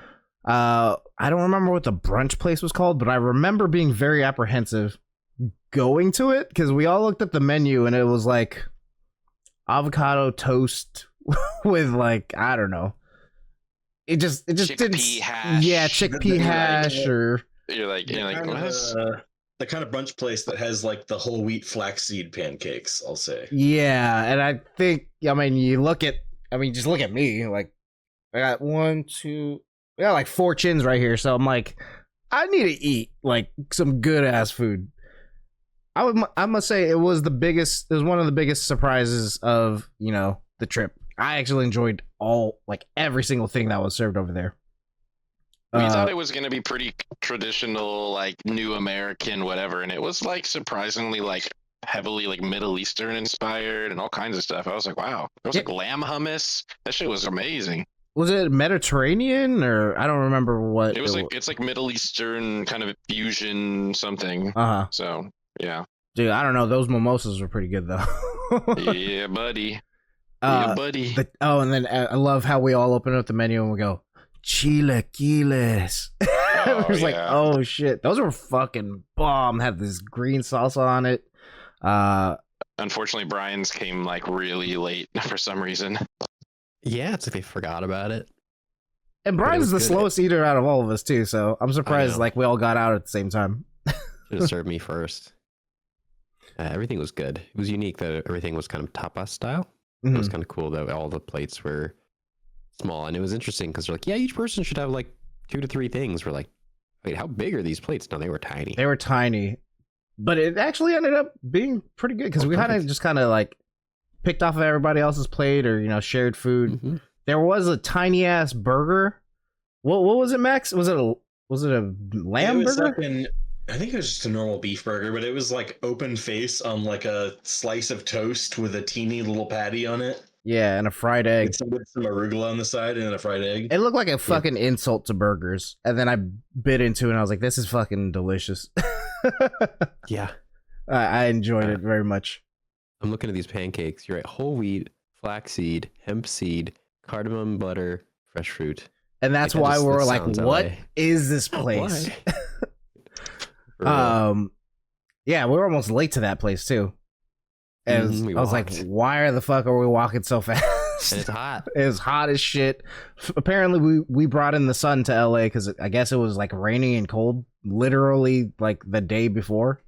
I don't remember what the brunch place was called, but I remember being very apprehensive going to it because we all looked at the menu and it was like avocado toast with like, I don't know. It just Chickpea didn't. hash. Yeah, chickpea hash or. You're like, what is? The kind of brunch place that has like the whole wheat flaxseed pancakes, I'll say. Yeah, and I think, I mean, just look at me. Like, I got I got like 4 chins right here. So I'm like, I need to eat like some good ass food. I must say it was one of the biggest surprises of, the trip. I actually enjoyed every single thing that was served over there. We thought it was going to be pretty traditional, like new American, whatever, and it was like surprisingly like heavily like Middle Eastern inspired and all kinds of stuff. I was like, wow, it was like lamb hummus. That shit was amazing. Was it Mediterranean or I don't remember what it was. It's like Middle Eastern kind of fusion something. So yeah, dude, I don't know. Those mimosas were pretty good though. Yeah, buddy. Yeah, buddy. And then I love how we all open up the menu and we go, chilaquiles. It was like, oh shit, those were fucking bomb. Had this green salsa on it. Unfortunately, Brian's came like really late for some reason. Yeah, it's like they forgot about it. And Brian's the slowest eater out of all of us too, so I'm surprised like we all got out at the same time. Should have served me first. Everything was good. It was unique that everything was kind of tapas style. It was kind of cool that all the plates were small, and it was interesting because they're like, yeah, each person should have like 2 to 3 things. We're like, wait, how big are these plates? No, they were tiny. They were tiny, but it actually ended up being pretty good because we kind of like picked off of everybody else's plate or shared food. There was a tiny ass burger. What was it, Max? Was it a lamb burger? Like I think it was just a normal beef burger, but it was like open face on like a slice of toast with a teeny little patty on it. Yeah, and a fried egg. With some arugula on the side and a fried egg. It looked like a fucking insult to burgers. And then I bit into it and I was like, this is fucking delicious. Yeah. I enjoyed it very much. I'm looking at these pancakes. You're right. Whole wheat, flaxseed, hemp seed, cardamom butter, fresh fruit. And that's why we're like, what is this place? Yeah, we were almost late to that place too. And I was like, why the fuck are we walking so fast? And it's hot. It was hot as shit. Apparently we brought in the sun to LA because I guess it was like rainy and cold literally like the day before,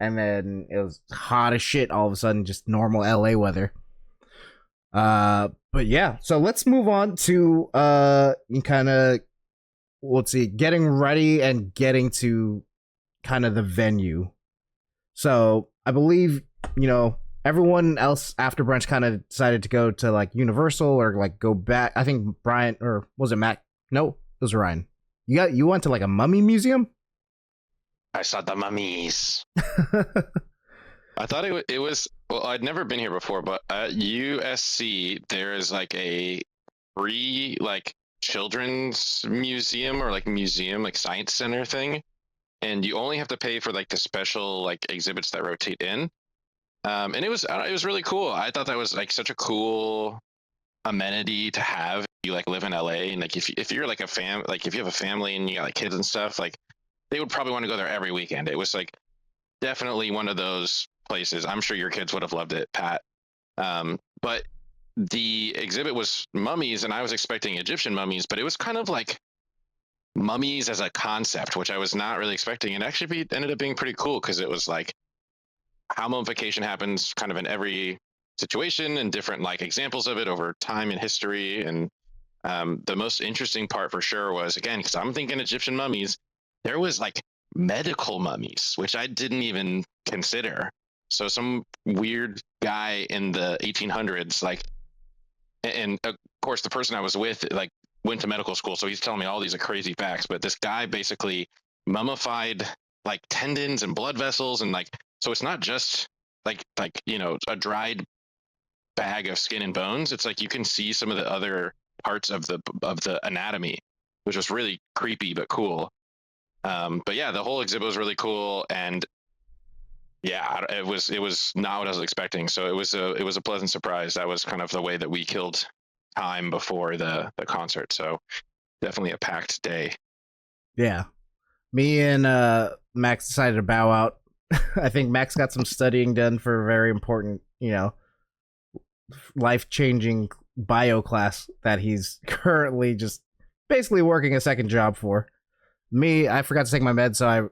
and then it was hot as shit all of a sudden, just normal LA weather. But yeah, so let's move on to kind of, let's see, getting ready and getting to kind of the venue. So I believe everyone else after brunch kind of decided to go to like Universal or like go back. I think Brian, or was it Matt? No, it was Ryan. You went to like a mummy museum? I saw the mummies. I thought it was, well, I'd never been here before, but at USC there is like a free like children's museum or like museum like science center thing, and you only have to pay for like the special like exhibits that rotate in. And it was really cool. I thought that was like such a cool amenity to have. You like live in LA, and like if you're like if you have a family and you got like kids and stuff, like they would probably want to go there every weekend. It was like definitely one of those places. I'm sure your kids would have loved it, Pat. But the exhibit was mummies, and I was expecting Egyptian mummies, but it was kind of like mummies as a concept, which I was not really expecting. And actually ended up being pretty cool because it was like how mummification happens kind of in every situation and different like examples of it over time in history. And the most interesting part for sure was, again, because I'm thinking Egyptian mummies, there was like medical mummies, which I didn't even consider. So some weird guy in the 1800s, like, and of course the person I was with like went to medical school, so he's telling me all these crazy facts, but this guy basically mummified like tendons and blood vessels, and like, so it's not just like a dried bag of skin and bones. It's like you can see some of the other parts of the anatomy, which was really creepy but cool. But yeah, the whole exhibit was really cool, and yeah, it was not what I was expecting. So it was a pleasant surprise. That was kind of the way that we killed time before the concert. So definitely a packed day. Yeah, me and Max decided to bow out I think Max got some studying done for a very important, life-changing bio class that he's currently just basically working a second job for. Me, I forgot to take my meds, so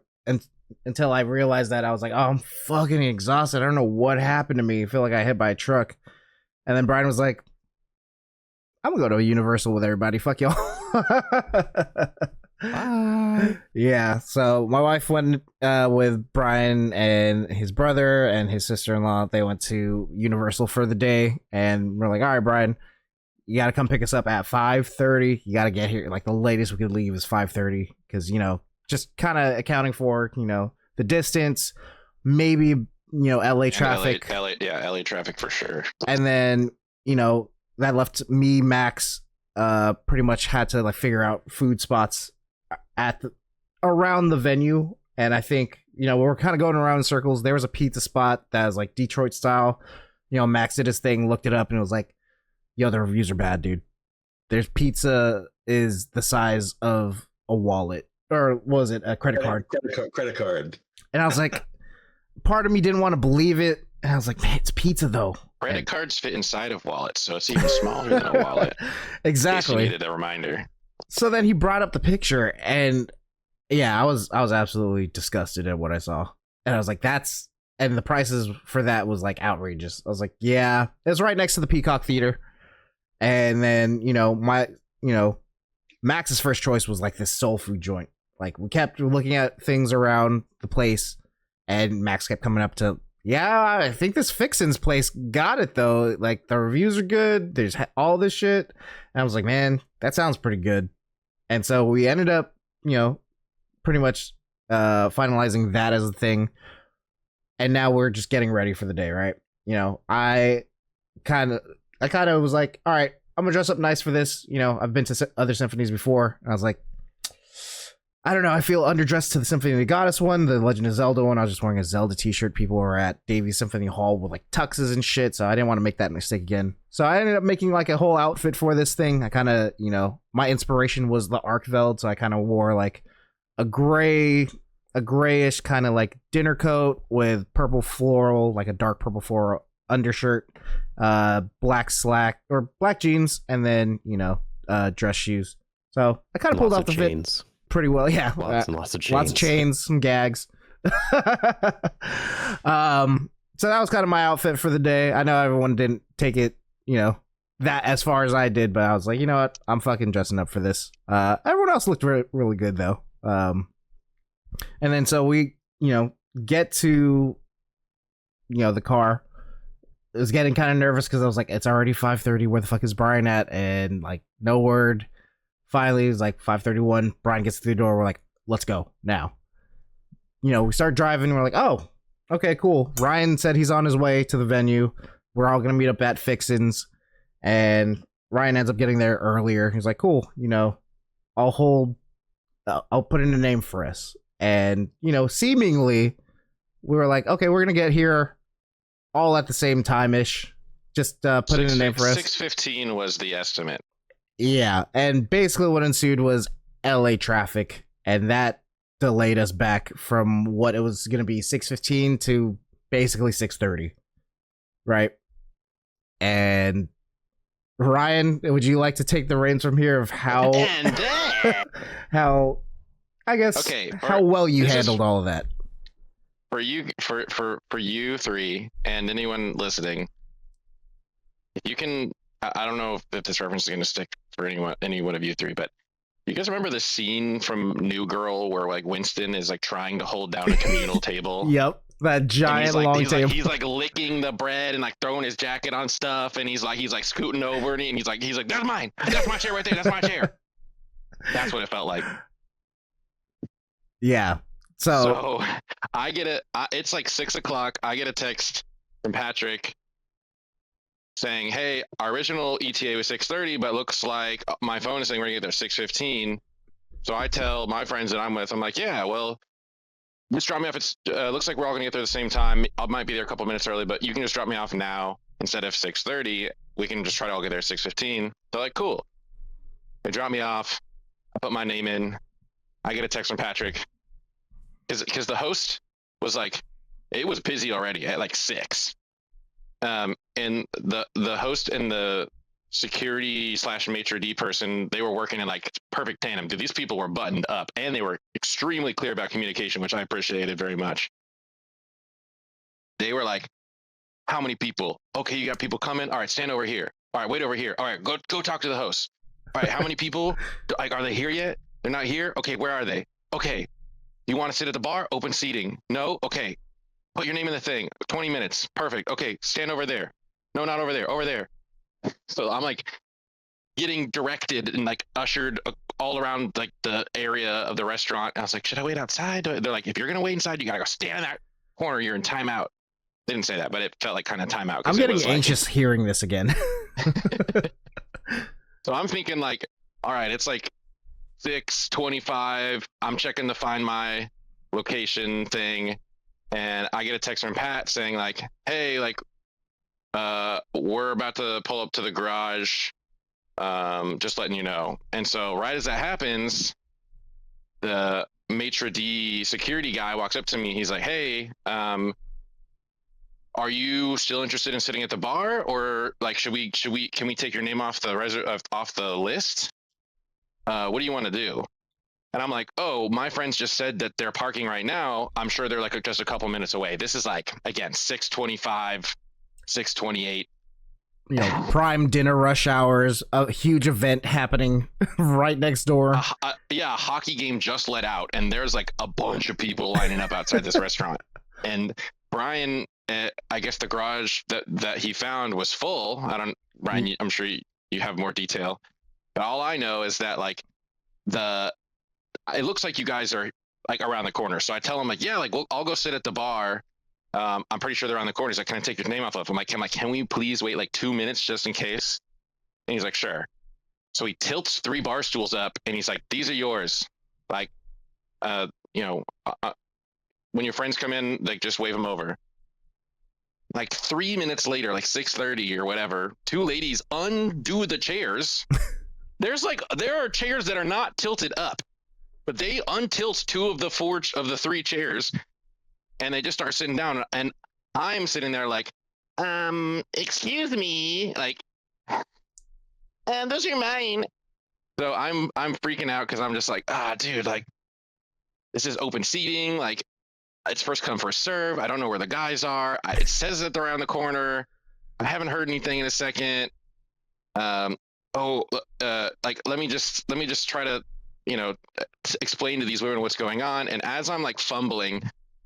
until I realized that, I was like, oh, I'm fucking exhausted. I don't know what happened to me. I feel like I hit by a truck. And then Brian was like, I'm gonna go to a Universal with everybody. Fuck y'all. Yeah, so my wife went with Brian and his brother and his sister-in-law. They went to Universal for the day, and we're like, all right, Brian, you gotta come pick us up at 5:30. You gotta get here. Like, the latest we could leave is 5:30, because just kind of accounting for the distance, maybe LA traffic. LA traffic for sure. And then that left me, Max, pretty much had to like figure out food spots around the venue. And I think we were kind of going around in circles. There was a pizza spot that was like Detroit style. Max did his thing, looked it up, and it was like, yo, the reviews are bad, dude. There's pizza is the size of a wallet, or was it a credit card? Credit card. And I was like, part of me didn't want to believe it, and I was like, man, it's pizza though. Credit cards fit inside of wallets, so it's even smaller than a wallet. Exactly. You needed a reminder. So then he brought up the picture, and yeah, I was absolutely disgusted at what I saw, and I was like, and the prices for that was like outrageous. I was like, yeah, it's right next to the Peacock Theater. And then Max's first choice was like this soul food joint. Like, we kept looking at things around the place, and Max kept coming up to, yeah, I think this Fixin's place got it though. Like, the reviews are good. There's all this shit. And I was like, man, that sounds pretty good. And so we ended up, pretty much finalizing that as a thing. And now we're just getting ready for the day, right? I kind of was like, all right, I'm gonna dress up nice for this. I've been to other symphonies before, and I was like, I don't know, I feel underdressed to the Symphony of the Goddess one, the Legend of Zelda one. I was just wearing a Zelda t-shirt. People were at Davies Symphony Hall with like tuxes and shit, so I didn't want to make that mistake again. So I ended up making like a whole outfit for this thing. I kind of, my inspiration was the Arkveld, so I kind of wore like a grayish kind of like dinner coat with purple floral, like a dark purple floral undershirt, black black jeans, and then dress shoes. So I kind of pulled off the fit pretty well. Yeah, lots and lots of chains. Lots of chains, some gags. So that was kind of my outfit for the day. I know everyone didn't take it that as far as I did, but I was like, you know what, I'm fucking dressing up for this. Everyone else looked really good though. And then so we get to the car. I was getting kind of nervous because I was like, it's already 5:30. Where the fuck is Brian at? And like, no word. Finally, it was like 5:31. Brian gets through the door. We're like, let's go now. We start driving. We're like, oh, okay, cool. Ryan said he's on his way to the venue. We're all gonna meet up at Fixin's, and Ryan ends up getting there earlier. He's like, cool. I'll put in a name for us. And seemingly, we were like, okay, we're gonna get here all at the same time-ish. Just put in a name for us. 6:15 was the estimate. Yeah, and basically what ensued was LA traffic, and that delayed us back from what it was going to be 6:15 to basically 6:30, right? And Ryan, would you like to take the reins from here of how how I guess how well you handled all of that? For you three and anyone listening, if you can, I don't know if this reference is going to stick for any one of you three, but you guys remember the scene from New Girl where like Winston is like trying to hold down a communal table? Yep, that giant long table. He's like licking the bread and like throwing his jacket on stuff, and he's like scooting over and he's like that's mine, that's my chair right there, that's my chair. That's what it felt like. Yeah. So I get it's like 6:00. I get a text from Patrick saying, hey, our original ETA was 6:30, but looks like my phone is saying we're gonna get there 6:15. So I tell my friends that I'm with, I'm like, yeah, well, just drop me off. It's looks like we're all gonna get there at the same time. I might be there a couple minutes early, but you can just drop me off now instead of 6:30. We can just try to all get there at 6:15. They're like, cool. They drop me off. I put my name in. I get a text from Patrick because the host was like, It was busy already at like 6. And the host and the security / maitre d person, they were working in like perfect tandem. Dude, these people were buttoned up and they were extremely clear about communication, which I appreciated very much. They were like, how many people? Okay, you got people coming. All right, stand over here. All right, wait over here. All right, go talk to the host. All right, how many people? Like, are they here yet? They're not here? Okay, where are they? Okay, you want to sit at the bar? Open seating. No? Okay, put your name in the thing. 20 minutes. Perfect. Okay, stand over there. No, not over there. Over there. So I'm like getting directed and like ushered all around like the area of the restaurant. And I was like, should I wait outside? They're like, if you're going to wait inside, you got to go stand in that corner. You're in timeout. They didn't say that, but it felt like kind of timeout. I'm getting anxious hearing this again. So I'm thinking like, all right, it's like 6:25. I'm checking the Find My Location thing. And I get a text from Pat saying like, hey, like, we're about to pull up to the garage. Just letting you know. And so right as that happens, the maitre d security guy walks up to me. He's like, hey, are you still interested in sitting at the bar, or like can we take your name off the off the list? What do you want to do? And I'm like, oh, my friends just said that they're parking right now. I'm sure they're like just a couple minutes away. This is like, again, 6:25, 6:28. You know, prime dinner rush hours, a huge event happening right next door. Yeah, a hockey game just let out, and there's like a bunch of people lining up outside this restaurant. And Brian, I guess the garage that he found was full. Brian, I'm sure you have more detail. But all I know is that like it looks like you guys are like around the corner. So I tell him like, yeah, like I'll go sit at the bar. I'm pretty sure they're on the corner. He's like, can I take your name off of? I'm like, can we please wait like 2 minutes just in case? And he's like, sure. So he tilts 3 bar stools up and he's like, these are yours. Like, when your friends come in, like just wave them over. Like 3 minutes later, like 6:30 or whatever, 2 ladies undo the chairs. There are chairs that are not tilted up, but they untilt 2 of the 4 of the 3 chairs. And they just start sitting down, and I'm sitting there like, excuse me, like, those are mine. So I'm freaking out because I'm just like, dude, like, this is open seating, like, it's first come first serve. I don't know where the guys are. It says that they're around the corner. I haven't heard anything in a second. Like, let me just try to, explain to these women what's going on. And as I'm like fumbling,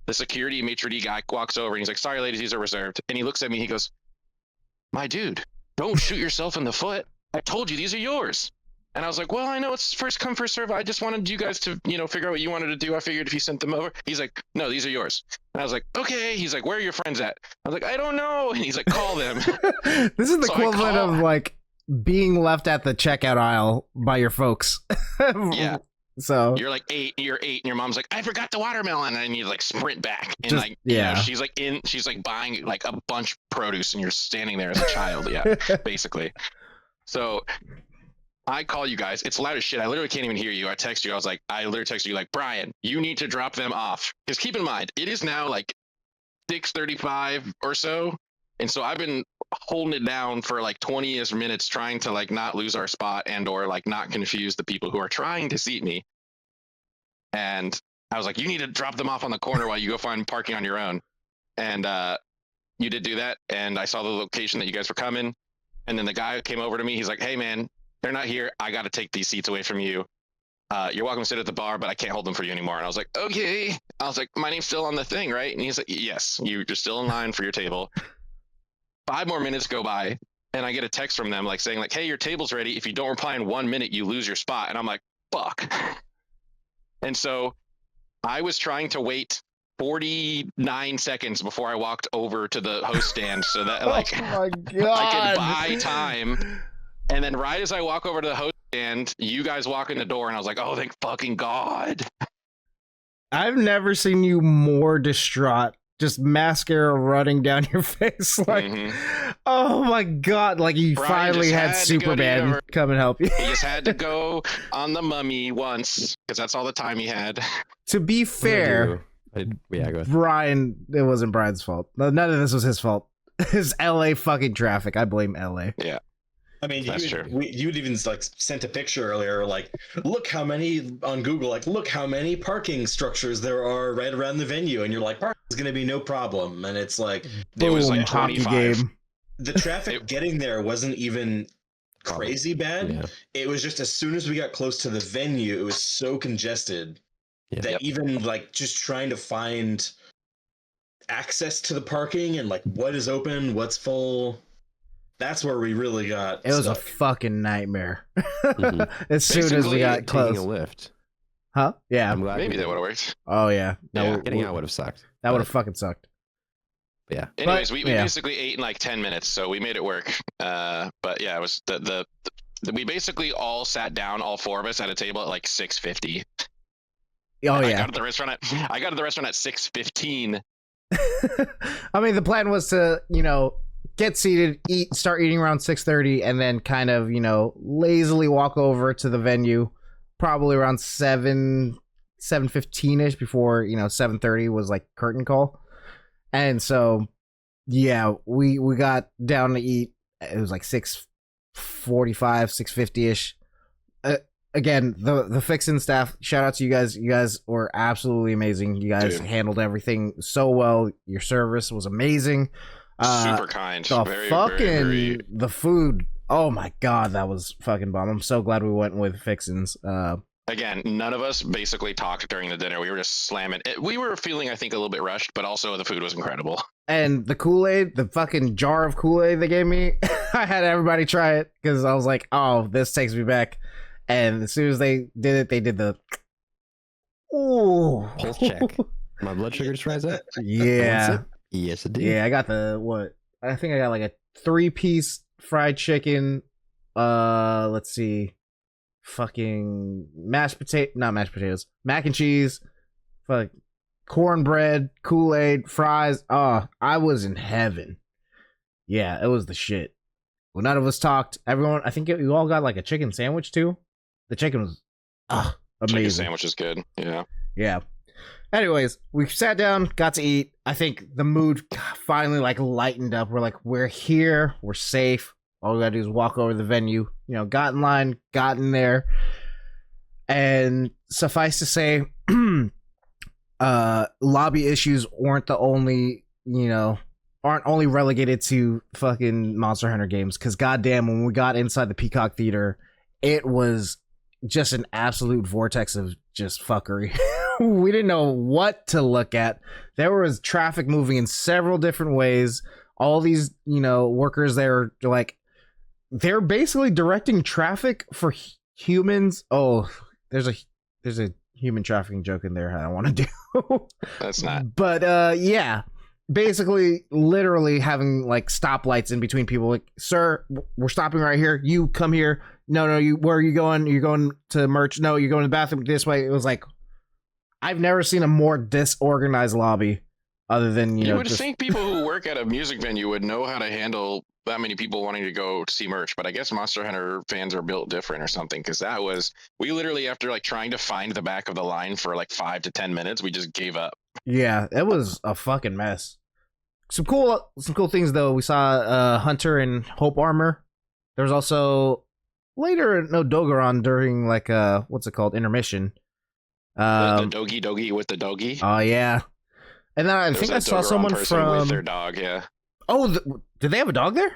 the security maitre d guy walks over and he's like, sorry, ladies, these are reserved. And he looks at me, he goes, my dude, don't shoot yourself in the foot. I told you these are yours. And I was like, well, I know it's first come, first serve. I just wanted you guys to, figure out what you wanted to do. I figured if you sent them over. He's like, no, these are yours. And I was like, okay. He's like, where are your friends at? I was like, I don't know. And he's like, call them. This is the equivalent of like being left at the checkout aisle by your folks. Yeah. So you're 8, and your mom's like, I forgot the watermelon, and you like sprint back, and just, like, yeah, she's like buying like a bunch of produce, and you're standing there as a child, yeah, basically. So I call you guys. It's loud as shit. I literally can't even hear you. I text you. I literally texted you like, Brian, you need to drop them off, because keep in mind, it is now like 6:35 or so, and so I've been holding it down for like 20-ish minutes trying to like not lose our spot and or like not confuse the people who are trying to seat me. And I was like, you need to drop them off on the corner while you go find parking on your own. And you did do that. And I saw the location that you guys were coming. And then the guy came over to me. He's like, hey man, they're not here. I got to take these seats away from you. You're welcome to sit at the bar, but I can't hold them for you anymore. And I was like, okay. I was like, my name's still on the thing, right? And he's like, yes, you're still in line for your table. 5 more minutes go by and I get a text from them like saying like, hey, your table's ready. If you don't reply in 1 minute, you lose your spot. And I'm like, fuck. And so I was trying to wait 49 seconds before I walked over to the host stand so that like oh my God, I could buy time. And then right as I walk over to the host stand, you guys walk in the door and I was like, oh, thank fucking God. I've never seen you more distraught. Just mascara running down your face, like, oh my God, like you Brian finally had Superman come and help you. He just had to go on the mummy once, because that's all the time he had. To be fair, Yeah, go ahead. Brian, it wasn't Brian's fault. None of this was his fault. His LA fucking traffic. I blame LA. Yeah. I mean, That's true. you'd even like sent a picture earlier, like, look how many on Google, like, look how many parking structures there are right around the venue, and you're like, parking is going to be no problem, and it's like, It was like hockey 25. game. the traffic getting there wasn't even crazy bad. Yeah. It was just as soon as we got close to the venue, it was so congested that even like just trying to find access to the parking and like what is open, what's full. That's where we really got. It was stuck. a fucking nightmare. Mhm. As soon as we Basically, got Taking close. a lift. Huh? Yeah. I'm glad Maybe that would have worked. Oh yeah. Yeah. getting out would have sucked. That would have fucking sucked. Yeah. Anyways, we yeah. basically ate in like 10 minutes, so we made it work. But yeah, it was the we basically all sat down, all four of us at a table at like 6:50. Oh I yeah. got to the restaurant at 6:15. I mean, the plan was to, get seated, start eating around 6:30, and then kind of, lazily walk over to the venue, probably around 7:15ish before 7:30 was like curtain call, and so yeah, we got down to eat. It was like 6:45, 6:50ish. Again, the fixing staff, shout out to you guys. You guys were absolutely amazing. You guys handled everything so well. Your service was amazing. Super kind. The Very, fucking very, very... the food. Oh my god, that was fucking bomb. I'm so glad we went with fixins. Again, none of us basically talked during the dinner. We were just slamming it. We were feeling, I think, a little bit rushed, but also the food was incredible. And the Kool-Aid, the fucking jar of Kool-Aid they gave me, I had everybody try it because I was like, oh, this takes me back. And as soon as they did it, they did the ooh Pulse check. My blood sugar just rise up. Yeah. Yes, it did. Yeah, I got I think I got like a 3-piece fried chicken. Let's see. Fucking not mashed potatoes. Mac and cheese. Fuck. Cornbread, Kool-Aid, fries. Oh, I was in heaven. Yeah, it was the shit. Well, none of us talked. Everyone, I think you all got like a chicken sandwich too. The chicken was amazing. Chicken sandwich is good. Yeah. Yeah. Anyways, we sat down, got to eat. I think the mood finally like lightened up. We're like, we're here, we're safe. All we gotta do is walk over to the venue. Got in line, got in there, and suffice to say, lobby issues aren't only relegated to fucking Monster Hunter games. Because goddamn, when we got inside the Peacock Theater, it was just an absolute vortex of just fuckery. We didn't know what to look at. There was traffic moving in several different ways. All these, workers there, they're basically directing traffic for humans. Oh, there's a human trafficking joke in there I don't want to do. That's not. But yeah, basically, literally having like stoplights in between people. Like, sir, we're stopping right here. You come here. No, you. Where are you going? You're going to merch. No, you're going to the bathroom this way. It was like, I've never seen a more disorganized lobby, other than you would think people who work at a music venue would know how to handle that many people wanting to go see merch. But I guess Monster Hunter fans are built different or something, because we literally, after like trying to find the back of the line for like 5 to 10 minutes, we just gave up. Yeah, it was a fucking mess. Some cool things though. We saw Hunter in Hope armor. There was also later no Dogoran during like what's it called, intermission. The doggy with the doggy. Oh yeah, and then I think I saw someone from with their dog. Yeah. Oh, did they have a dog there?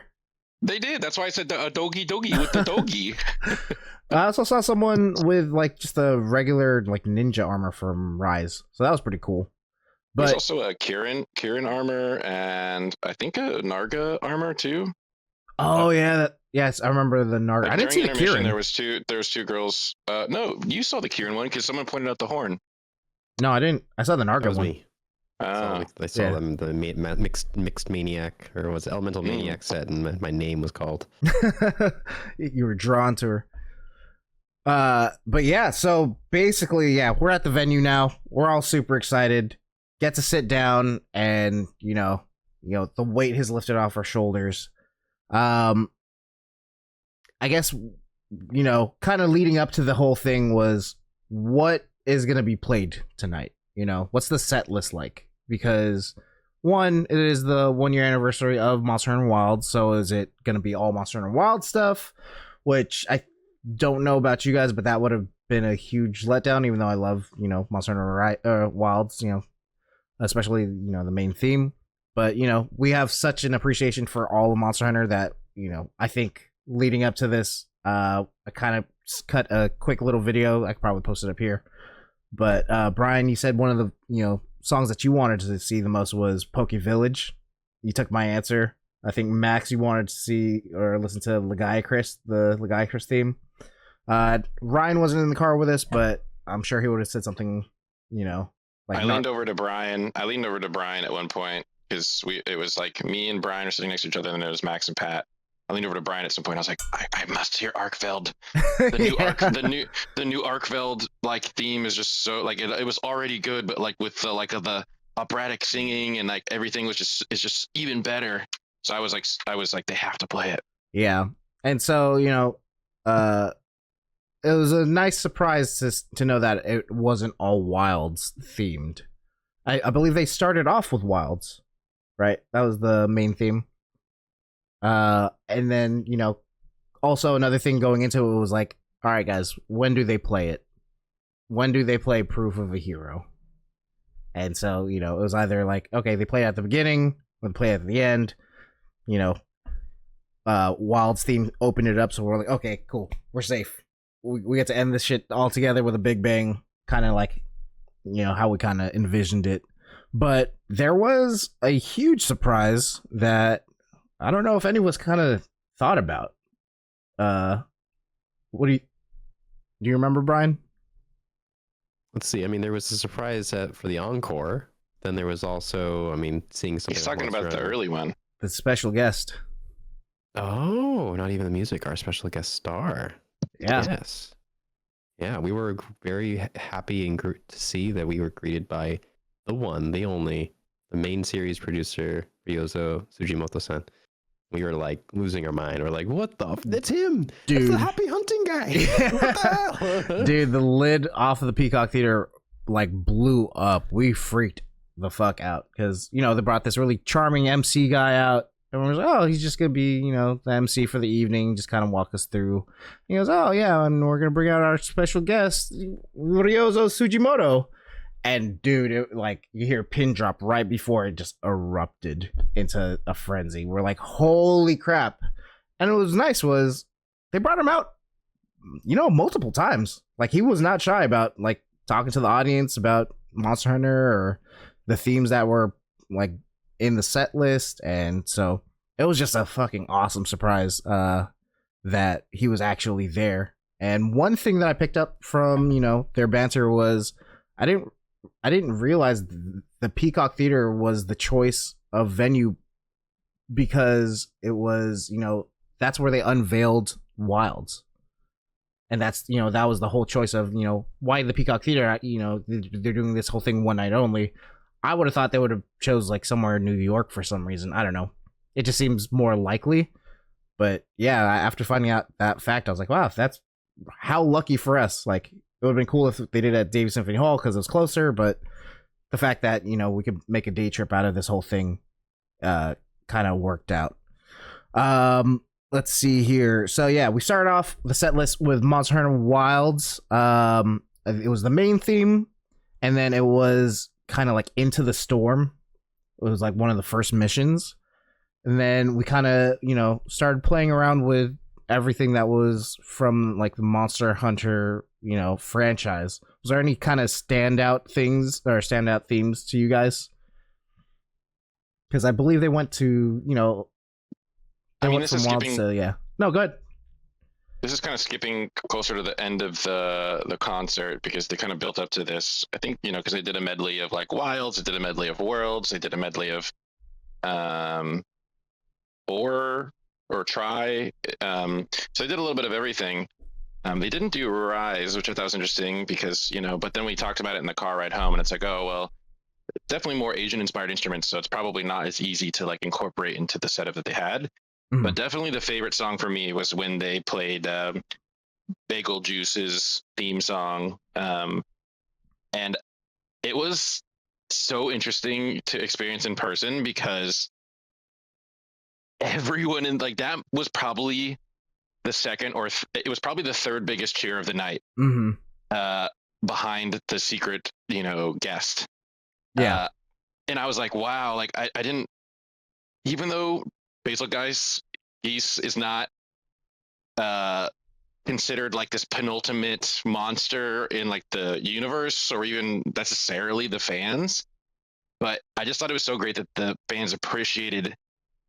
They did. That's why I said a doggy with the doggy. I also saw someone with like just a regular like ninja armor from Rise, so that was pretty cool. But there's also a Kirin armor, and I think a Narga armor too. Oh yeah, yes, I remember the Narga. Like, I didn't see the Kirin. There was two girls. No, you saw the Kirin one because someone pointed out the horn. No, I didn't. I saw the Narga one. Me. I saw them, the mixed maniac, or was it elemental maniac set, and my name was called. You were drawn to her. But yeah, so basically, yeah, we're at the venue now. We're all super excited. Get to sit down, and the weight has lifted off our shoulders. I guess kind of leading up to the whole thing was what is going to be played tonight. what's the set list like? Because one, it is the 1 year anniversary of Monster Hunter Wilds, so is it going to be all Monster Hunter Wild stuff? Which I don't know about you guys, but that would have been a huge letdown, even though I love, Monster Hunter Wilds, especially, the main theme. But, we have such an appreciation for all of Monster Hunter that, I think leading up to this, I kind of cut a quick little video. I could probably post it up here. But, Brian, you said one of the, songs that you wanted to see the most was Poke Village. You took my answer. I think Max, you wanted to see or listen to Legiacris, the Legiacris theme. Ryan wasn't in the car with us, but I'm sure he would have said something, like I leaned over to Brian at one point because it was like me and Brian are sitting next to each other, and it was Max and Pat. I leaned over to Brian at some point. I was like, I must hear Arkveld. The new the new Arkveld like theme is just so like it was already good, but like with the operatic singing and like everything was just even better. So I was like they have to play it. Yeah, and so it was a nice surprise to know that it wasn't all Wilds themed. I believe they started off with Wilds, right? That was the main theme. And then, also another thing going into it was like, all right, guys, when do they play it? When do they play Proof of a Hero? And so, it was either like, okay, they play it at the beginning, or they play it at the end, Wild's theme opened it up. So we're like, okay, cool. We're safe. We get to end this shit all together with a big bang, kind of like, how we kind of envisioned it. But there was a huge surprise that I don't know if anyone's kind of thought about. What do you remember, Brian? Let's see. I mean, there was a surprise for the encore. Then there was also, seeing something. He's talking about the early one. The special guest. Oh, not even the music. Our special guest star. Yeah. Yes. Yeah, we were very happy and to see that we were greeted by the one, the only, the main series producer, Ryozo Tsujimoto-san. We were like losing our mind. We're like, what the? That's him. Dude. That's the Happy Hunting guy. What the hell? Dude, the lid off of the Peacock Theater like blew up. We freaked the fuck out because, they brought this really charming MC guy out. Everyone was like, oh, he's just going to be, the MC for the evening, just kind of walk us through. He goes, oh, yeah, and we're going to bring out our special guest, Ryozo Tsujimoto. And, dude, you hear a pin drop right before it just erupted into a frenzy. We're like, holy crap. And what was nice was they brought him out, multiple times. Like, he was not shy about, like, talking to the audience about Monster Hunter or the themes that were, like, in the set list. And so it was just a fucking awesome surprise that he was actually there. And one thing that I picked up from their banter was I didn't realize the Peacock Theater was the choice of venue because it was that's where they unveiled Wilds. And that's that was the whole choice of why the Peacock Theater. They're doing this whole thing one night only. I would have thought they would have chose like somewhere in New York for some reason. I don't know. It just seems more likely. But yeah, after finding out that fact, I was like, wow, that's how lucky for us. Like, it would have been cool if they did it at Davis Symphony Hall because it was closer. But the fact that, we could make a day trip out of this whole thing kind of worked out. Let's see here. So yeah, we started off the set list with Monster Hunter Wilds. It was the main theme. And then it was kind of like Into the Storm. It was like one of the first missions. And then we kind of, started playing around with everything that was from like the Monster Hunter, franchise. Was there any kind of standout things or standout themes to you guys? Because I believe they went to, this is skipping. Yeah. No, go ahead. This is kind of skipping closer to the end of the concert because they kind of built up to this. I think because they did a medley of like Wilds, they did a medley of Worlds, they did a medley of or Try. So they did a little bit of everything. They didn't do Rise, which I thought was interesting because but then we talked about it in the car ride home, and it's like, oh well, definitely more Asian inspired instruments, so it's probably not as easy to like incorporate into the setup that they had. But definitely the favorite song for me was when they played Bagel Juice's theme song. And it was so interesting to experience in person because everyone in like that was probably the second or it was probably the third biggest cheer of the night, behind the secret, guest. Yeah. And I was like, wow, like I didn't, even though Basil Geese is not considered like this penultimate monster in like the universe or even necessarily the fans, but I just thought it was so great that the fans appreciated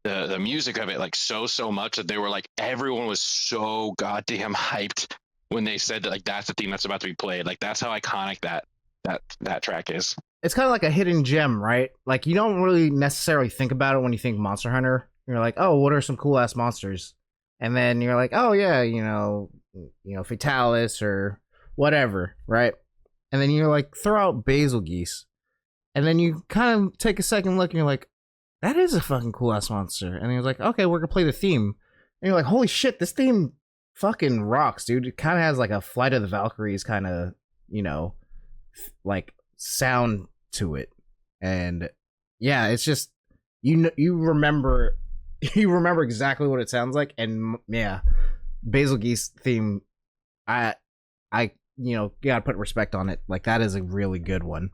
the music of it like so much that they were like, everyone was so goddamn hyped when they said that like that's the theme that's about to be played. Like that's how iconic that track is. It's kind of like a hidden gem, right? Like you don't really necessarily think about it when you think Monster Hunter. You're like, oh, what are some cool ass monsters? And then you're like, oh yeah, Fatalis or whatever, right? And then you're like, throw out Basil Geese, and then you kind of take a second look and you're like, that is a fucking cool ass monster. And he was like, okay, we're gonna play the theme. And you're like, holy shit, this theme fucking rocks, dude. It kind of has like a Flight of the Valkyries kind of, like sound to it. And yeah, it's just you remember exactly what it sounds like. And yeah, Basil Geese theme, I gotta put respect on it. Like that is a really good one.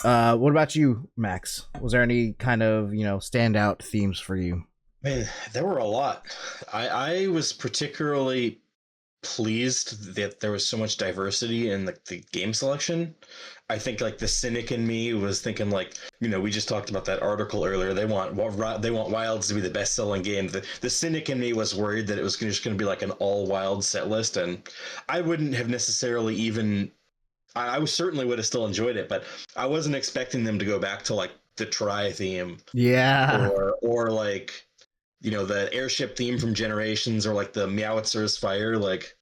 What about you, Max? Was there any kind of standout themes for you? Man, there were a lot. I was particularly pleased that there was so much diversity in the game selection. I think like the cynic in me was thinking like, we just talked about that article earlier. They want Wilds to be the best selling game. The cynic in me was worried that it was just going to be like an all Wild set list, and I wouldn't have necessarily even. I certainly would have still enjoyed it, but I wasn't expecting them to go back to like the Try theme, yeah, or like the airship theme from Generations, or like the Meowitzer's Fire. Like,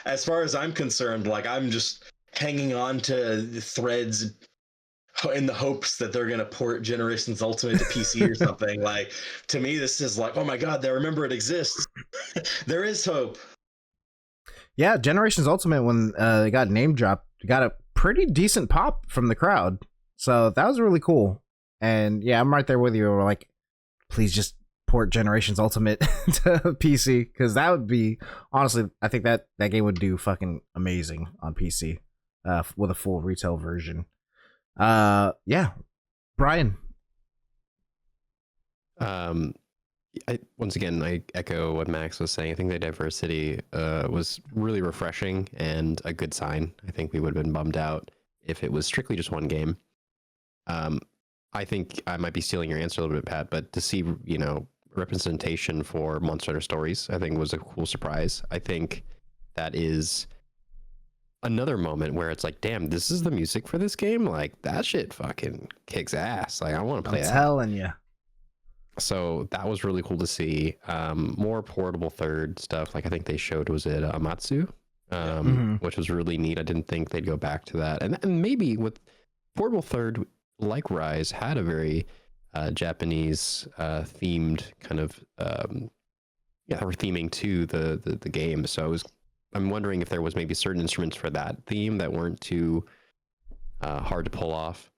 as far as I'm concerned, like I'm just hanging on to the threads in the hopes that they're gonna port Generations Ultimate to PC or something. Like, to me, this is like, oh my god, they remember it exists. There is hope. Yeah, Generations Ultimate, when they got name dropped, got a pretty decent pop from the crowd. So that was really cool. And yeah, I'm right there with you. We're like, please just port Generations Ultimate to PC, because that would be, honestly, I think that game would do fucking amazing on PC with a full retail version. Yeah, Brian. Once again, I echo what Max was saying. I think the diversity was really refreshing and a good sign. I think we would have been bummed out if it was strictly just one game. I think I might be stealing your answer a little bit, Pat, but to see, representation for Monster Hunter Stories, I think was a cool surprise. I think that is another moment where it's like, damn, this is the music for this game? Like, that shit fucking kicks ass. Like, I want to play that. I'm telling you. So that was really cool to see. More portable third stuff. Like I think they showed, was it Amatsu? Which was really neat. I didn't think they'd go back to that. And maybe with portable third, like Rise, had a very Japanese themed kind of or theming to the game. So I'm wondering if there was maybe certain instruments for that theme that weren't too hard to pull off.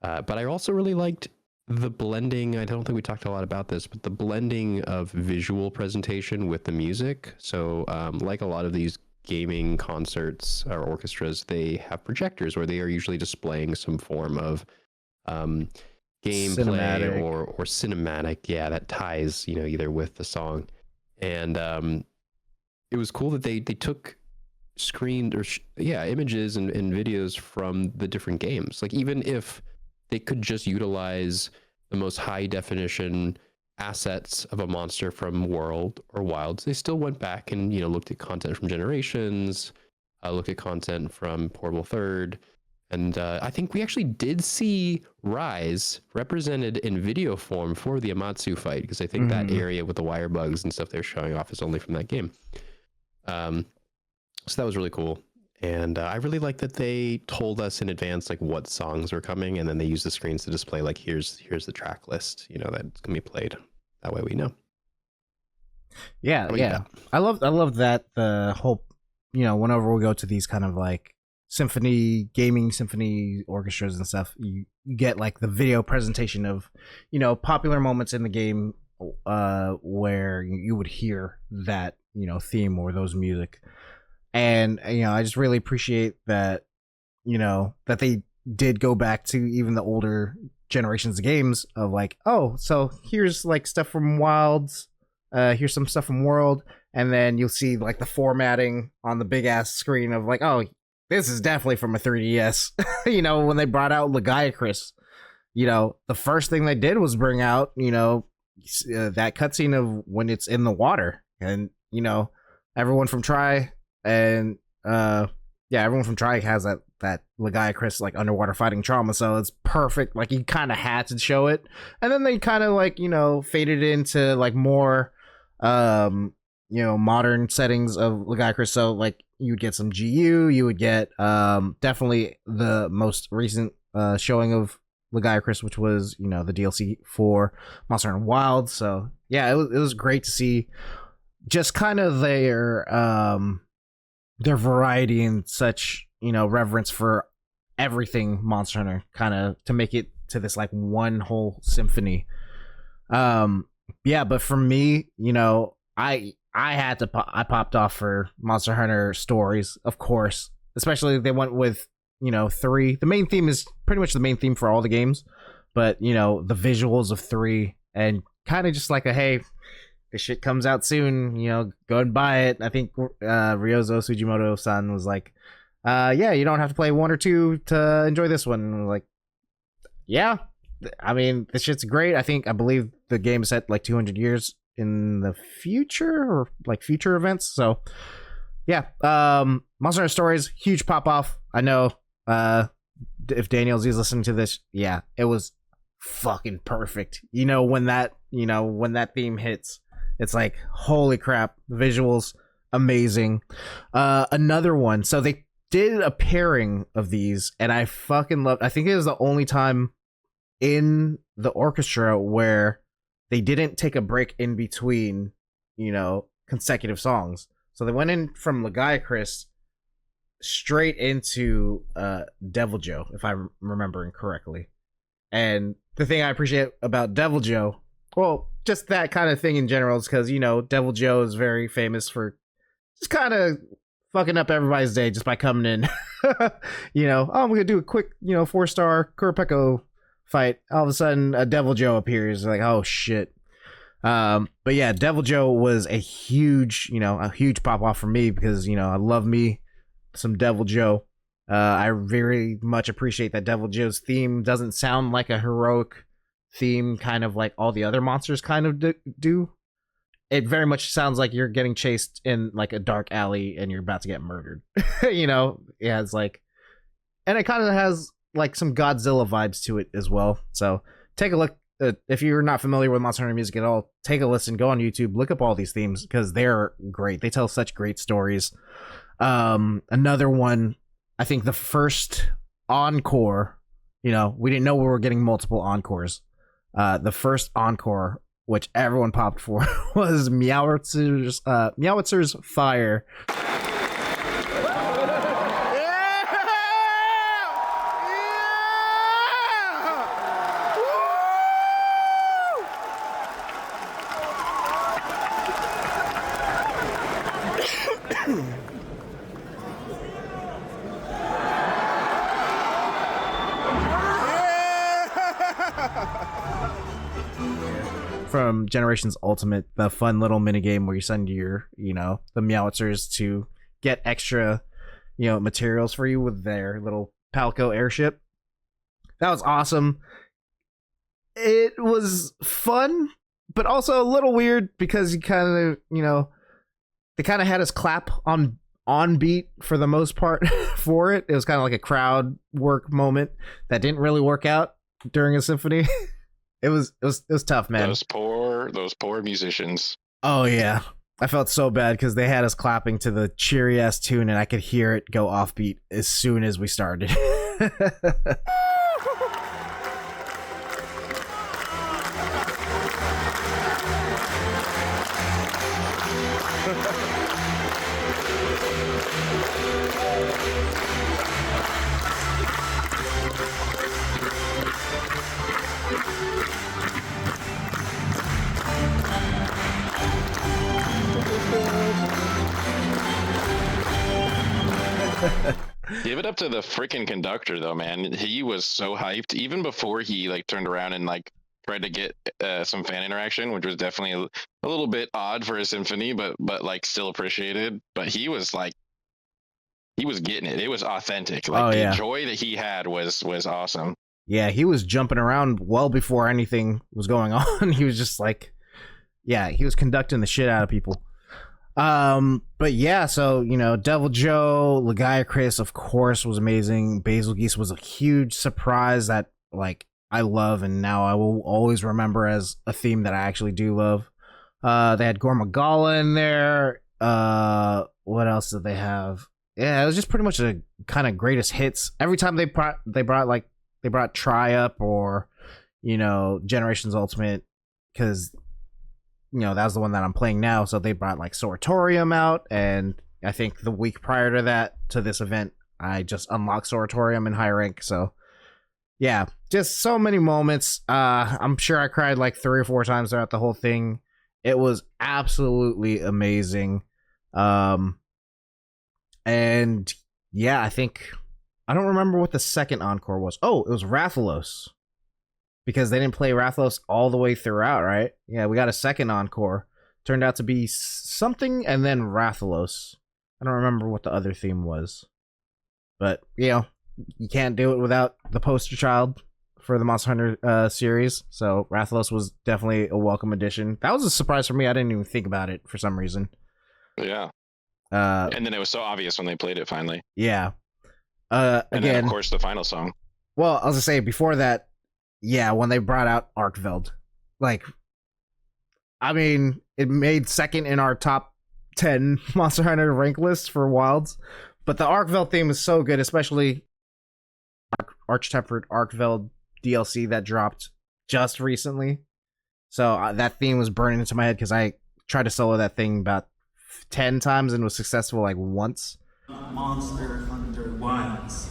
But I also really liked the blending. I don't think we talked a lot about this, but the blending of visual presentation with the music. So like a lot of these gaming concerts or orchestras, they have projectors where they are usually displaying some form of gameplay or cinematic. Yeah, that ties, either with the song. And it was cool that they took screened images and videos from the different games. Like even if they could just utilize the most high definition assets of a monster from World or Wilds, they still went back and looked at content from Generations, looked at content from Portable Third, and I think we actually did see Rise represented in video form for the Amatsu fight, because I think that area with the wire bugs and stuff they're showing off is only from that game. So that was really cool. And I really like that they told us in advance like what songs were coming, and then they use the screens to display like here's the track list, that's gonna be played. That way we know. Yeah. I love that the whole, whenever we go to these kind of like symphony gaming symphony orchestras and stuff, you get like the video presentation of, you know, popular moments in the game where you would hear that, you know, theme or those music. And, you know, I just really appreciate that, you know, that they did go back to even the older generations of games of like, oh, so here's like stuff from Wilds, here's some stuff from World, and then you'll see like the formatting on the big ass screen of like, oh, this is definitely from a 3DS. You know, when they brought out Legiacris, you know, the first thing they did was bring out, you know, that cutscene of when it's in the water, and you know, everyone from Tri and everyone from Tri has that Legiacris like underwater fighting trauma, so it's perfect. Like you kind of had to show it, and then they kind of like, you know, faded into like more you know, modern settings of Legiacris. So like you would get some GU, you would get definitely the most recent showing of Legiacris, which was, you know, the DLC for Monster Hunter Wild. So yeah, it was great to see just kind of their variety and such, you know, reverence for everything Monster Hunter, kind of to make it to this like one whole symphony. Yeah, but for me, you know, I popped off for Monster Hunter Stories, of course. Especially they went with, you know, 3. The main theme is pretty much the main theme for all the games, but you know, the visuals of 3 and kind of just like a, hey, this shit comes out soon, you know, go and buy it. I think Ryozo Sugimoto-san was like, yeah, you don't have to play 1 or 2 to enjoy this one. And I was like, yeah, I mean, this shit's great. I believe the game is set like 200 years in the future, or like future events. So yeah, Monster Hunter Stories, huge pop off. I know if Daniel Z's listening to this, yeah, it was fucking perfect. You know, when that theme hits, it's like, holy crap, visuals amazing. Another one, so they did a pairing of these, and I fucking loved. I think it was the only time in the orchestra where they didn't take a break in between, you know, consecutive songs. So they went in from Legiacris straight into Devil Joe, if I'm remembering correctly. And the thing I appreciate about Devil Joe, well, just that kind of thing in general, is because, you know, Devil Joe is very famous for just kind of fucking up everybody's day just by coming in. You know, oh, I'm going to do a quick, you know, 4-star Kurapeko fight. All of a sudden, a Devil Joe appears. Like, oh, shit. But yeah, Devil Joe was a huge pop off for me because, you know, I love me some Devil Joe. I very much appreciate that Devil Joe's theme doesn't sound like a heroic theme, kind of like all the other monsters kind of do. It very much sounds like you're getting chased in like a dark alley and you're about to get murdered. You know, yeah, it's like, and it kind of has like some Godzilla vibes to it as well. So take a look. If you're not familiar with Monster Hunter music at all, take a listen, go on YouTube, look up all these themes because they're great. They tell such great stories. Another one, I think the first encore, you know, we didn't know we were getting multiple encores. The first encore, which everyone popped for, was Meowitzer's Fire. From Generations Ultimate, the fun little minigame where you send your, you know, the Meowitzers to get extra, you know, materials for you with their little Palco airship. That was awesome. It was fun, but also a little weird because you kind of, you know, they kind of had us clap on beat for the most part for it. It was kind of like a crowd work moment that didn't really work out during a symphony. It was tough, man. Those poor musicians. Oh yeah, I felt so bad because they had us clapping to the cheery ass tune, and I could hear it go offbeat as soon as we started. Give it up to the freaking conductor though, man. He was so hyped even before he like turned around and like tried to get some fan interaction, which was definitely a little bit odd for a symphony, but like still appreciated. But he was like, he was getting it. It was authentic. Like the joy that he had was awesome. Yeah, he was jumping around well before anything was going on. He was just like, yeah, he was conducting the shit out of people. But yeah, so, you know, Devil Joe, Legaia Chris, of course, was amazing. Basil Geese was a huge surprise that, like, I love, and now I will always remember as a theme that I actually do love. They had Gormagala in there. What else did they have? Yeah, it was just pretty much a kind of greatest hits. Every time they brought Tri up, or, you know, Generations Ultimate, because, you know, that was the one that I'm playing now. So they brought like Soratorium out, and I think the week prior to that, to this event, I just unlocked Soratorium in high rank. So yeah, just so many moments. I'm sure I cried like 3 or 4 times throughout the whole thing. It was absolutely amazing. And yeah, I don't remember what the second encore was. Oh, it was Rathalos. Because they didn't play Rathalos all the way throughout, right? Yeah, we got a second encore. Turned out to be something, and then Rathalos. I don't remember what the other theme was. But, you know, you can't do it without the poster child for the Monster Hunter series. So Rathalos was definitely a welcome addition. That was a surprise for me. I didn't even think about it for some reason. Yeah. And then it was so obvious when they played it finally. Yeah. And again, then, of course, the final song. Well, I was gonna say, before that, yeah, when they brought out Arkveld, like, I mean, it made second in our top 10 Monster Hunter rank list for Wilds, but the Arkveld theme is so good, especially Arch-Tempered Arkveld DLC that dropped just recently. So that theme was burning into my head because I tried to solo that thing about 10 times and was successful like once. Monster Hunter Wilds.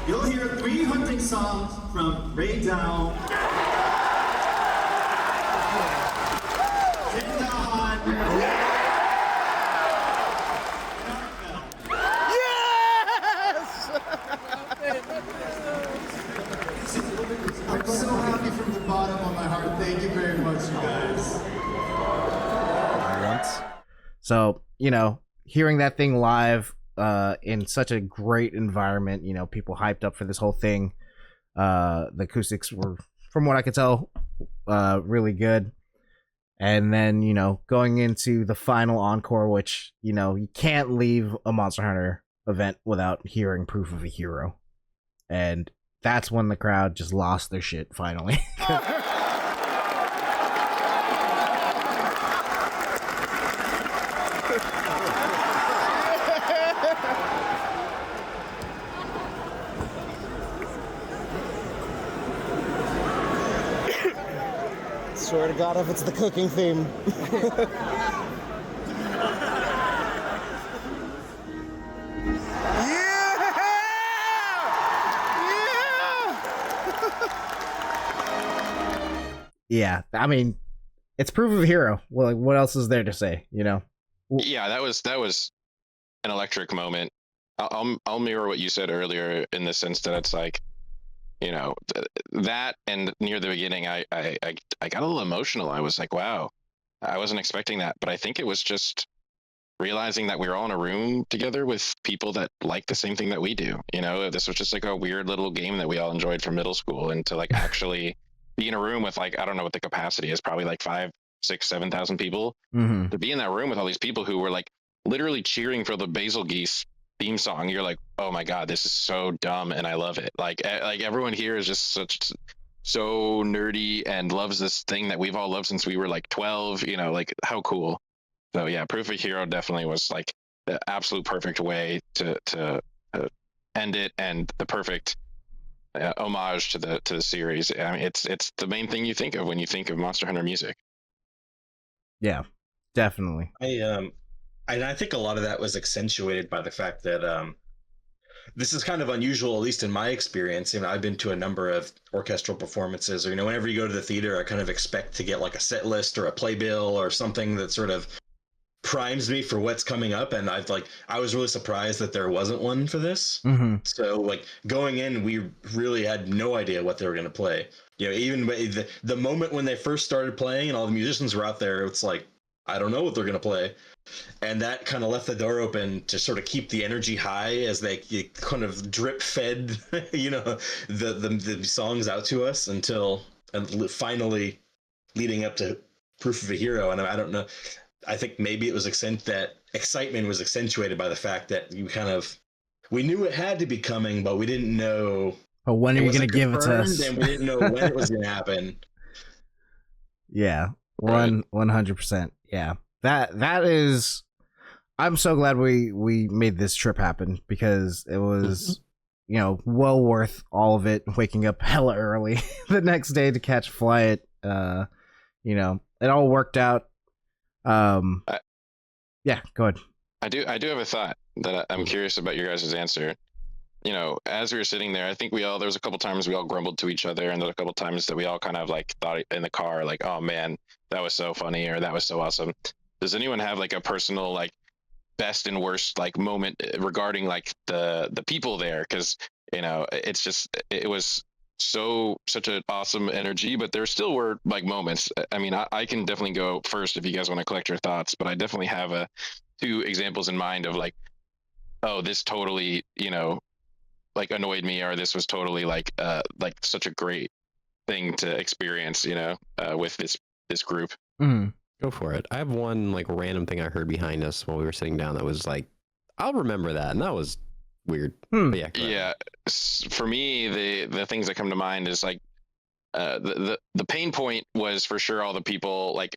You'll hear 3 hunting songs from Ray Dow, I'm so happy from the bottom of my heart. Thank you very much, you guys. So, you know, hearing that thing live in such a great environment, you know, people hyped up for this whole thing. The acoustics were, from what I could tell, really good. And then, you know, going into the final encore, which, you know, you can't leave a Monster Hunter event without hearing Proof of a Hero. And that's when the crowd just lost their shit, finally. Swear to God, if it's the cooking theme. Yeah, I mean, it's Proof of a Hero. Well, like, what else is there to say, you know? Yeah, that was an electric moment. I'll mirror what you said earlier in the sense that it's like, you know, that, and near the beginning, I got a little emotional. I was like, wow, I wasn't expecting that. But I think it was just realizing that we were all in a room together with people that like the same thing that we do. You know, this was just like a weird little game that we all enjoyed from middle school, and to like actually be in a room with, like, I don't know what the capacity is, probably like 5, 6, 7,000 people. Mm-hmm. To be in that room with all these people who were like literally cheering for the Basil Geese theme song, you're like, oh my God, this is so dumb and I love it. Like everyone here is just so nerdy and loves this thing that we've all loved since we were like 12, you know, like how cool. So yeah, Proof of Hero definitely was like the absolute perfect way to end it, and the perfect homage to the series. I mean, it's the main thing you think of when you think of Monster Hunter music. Yeah, definitely. I think a lot of that was accentuated by the fact that this is kind of unusual, at least in my experience. You know, I've been to a number of orchestral performances, or, you know, whenever you go to the theater, I kind of expect to get like a set list or a playbill or something that sort of primes me for what's coming up, and I was really surprised that there wasn't one for this. Mm-hmm. So like going in, we really had no idea what they were going to play. Even the moment when they first started playing and all the musicians were out there, it's like, I don't know what they're going to play. And that kind of left the door open to sort of keep the energy high as they kind of drip fed, the songs out to us until finally leading up to Proof of a Hero. And I don't know, I think maybe it was that excitement was accentuated by the fact that we knew it had to be coming, but we didn't know. But when are you going to give it to us? And we didn't know when it was going to happen. Yeah, 100%. Yeah, that is. I'm so glad we made this trip happen, because it was, well worth all of it. Waking up hella early the next day to catch a flight. It all worked out. Yeah, go ahead. I do have a thought that I'm curious about your guys' answer. As we were sitting there, I think there was a couple times we all grumbled to each other, and there were a couple times that we all kind of like thought in the car, like, oh man, that was so funny, or that was so awesome. Does anyone have like a personal like best and worst like moment regarding like the people there? Because it's just, it was such an awesome energy, but there still were like moments. I mean, I can definitely go first if you guys want to collect your thoughts, but I definitely have two examples in mind of like, oh, this totally like annoyed me, or this was totally like such a great thing to experience with this group. Go for it. I have one like random thing I heard behind us while we were sitting down that was like, I'll remember that, and that was weird. But yeah, for me, the things that come to mind is like the pain point was for sure all the people like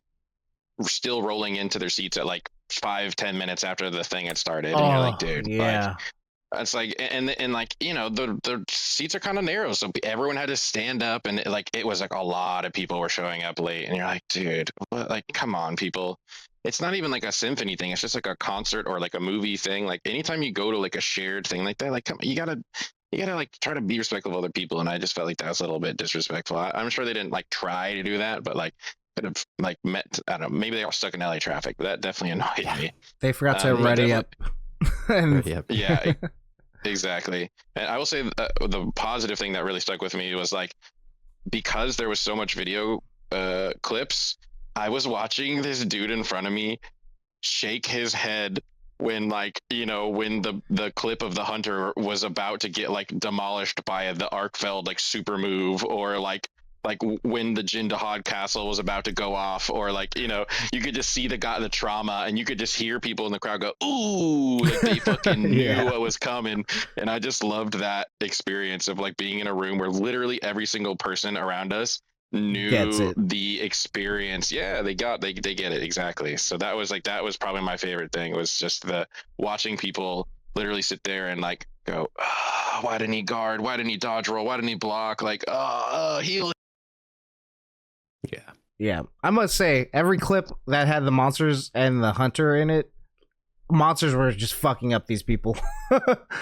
still rolling into their seats at like 5-10 minutes after the thing had started, and you're like, dude, yeah. It's like, and like, the seats are kind of narrow, so everyone had to stand up, and it was like a lot of people were showing up late, and you're like, dude, what? Like, come on, people. It's not even like a symphony thing. It's just like a concert or like a movie thing. Like anytime you go to like a shared thing like that, like you gotta like try to be respectful of other people. And I just felt like that was a little bit disrespectful. I'm sure they didn't like try to do that, but like could have like met, I don't know, maybe they were stuck in LA traffic, but that definitely annoyed me. They forgot to ready up. Yeah, exactly. And I will say the positive thing that really stuck with me was like, because there was so much video clips, I was watching this dude in front of me shake his head when when the clip of the hunter was about to get like demolished by the Arkfeld like super move, or like when the Jindahad castle was about to go off, or you could just see the trauma, and you could just hear people in the crowd go, ooh, like they fucking knew what was coming. And I just loved that experience of like being in a room where literally every single person around us knew the experience. Yeah, they get it exactly. So that was probably my favorite thing, was just the watching people literally sit there and like go, oh, why didn't he guard, why didn't he dodge roll, why didn't he block, like heal. Yeah, I must say, every clip that had the monsters and the hunter in it, monsters were just fucking up these people.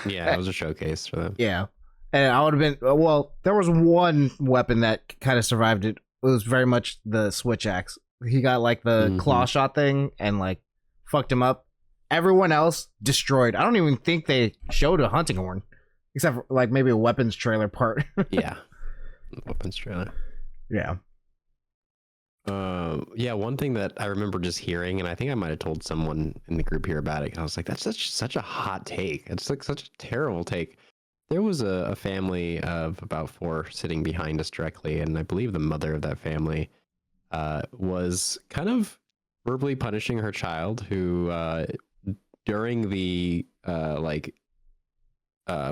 Yeah, it was a showcase for them. Yeah. And I would have been, well, there was one weapon that kind of survived it. It was very much the switch axe. He got like the claw shot thing and like fucked him up. Everyone else destroyed. I don't even think they showed a hunting horn, except for like maybe a weapons trailer part. Yeah. Weapons trailer. Yeah. Yeah, one thing that I remember just hearing, and I think I might have told someone in the group here about it, I was like, that's such a hot take. It's like such a terrible take. There was a family of about 4 sitting behind us directly, and I believe the mother of that family was kind of verbally punishing her child, who during the what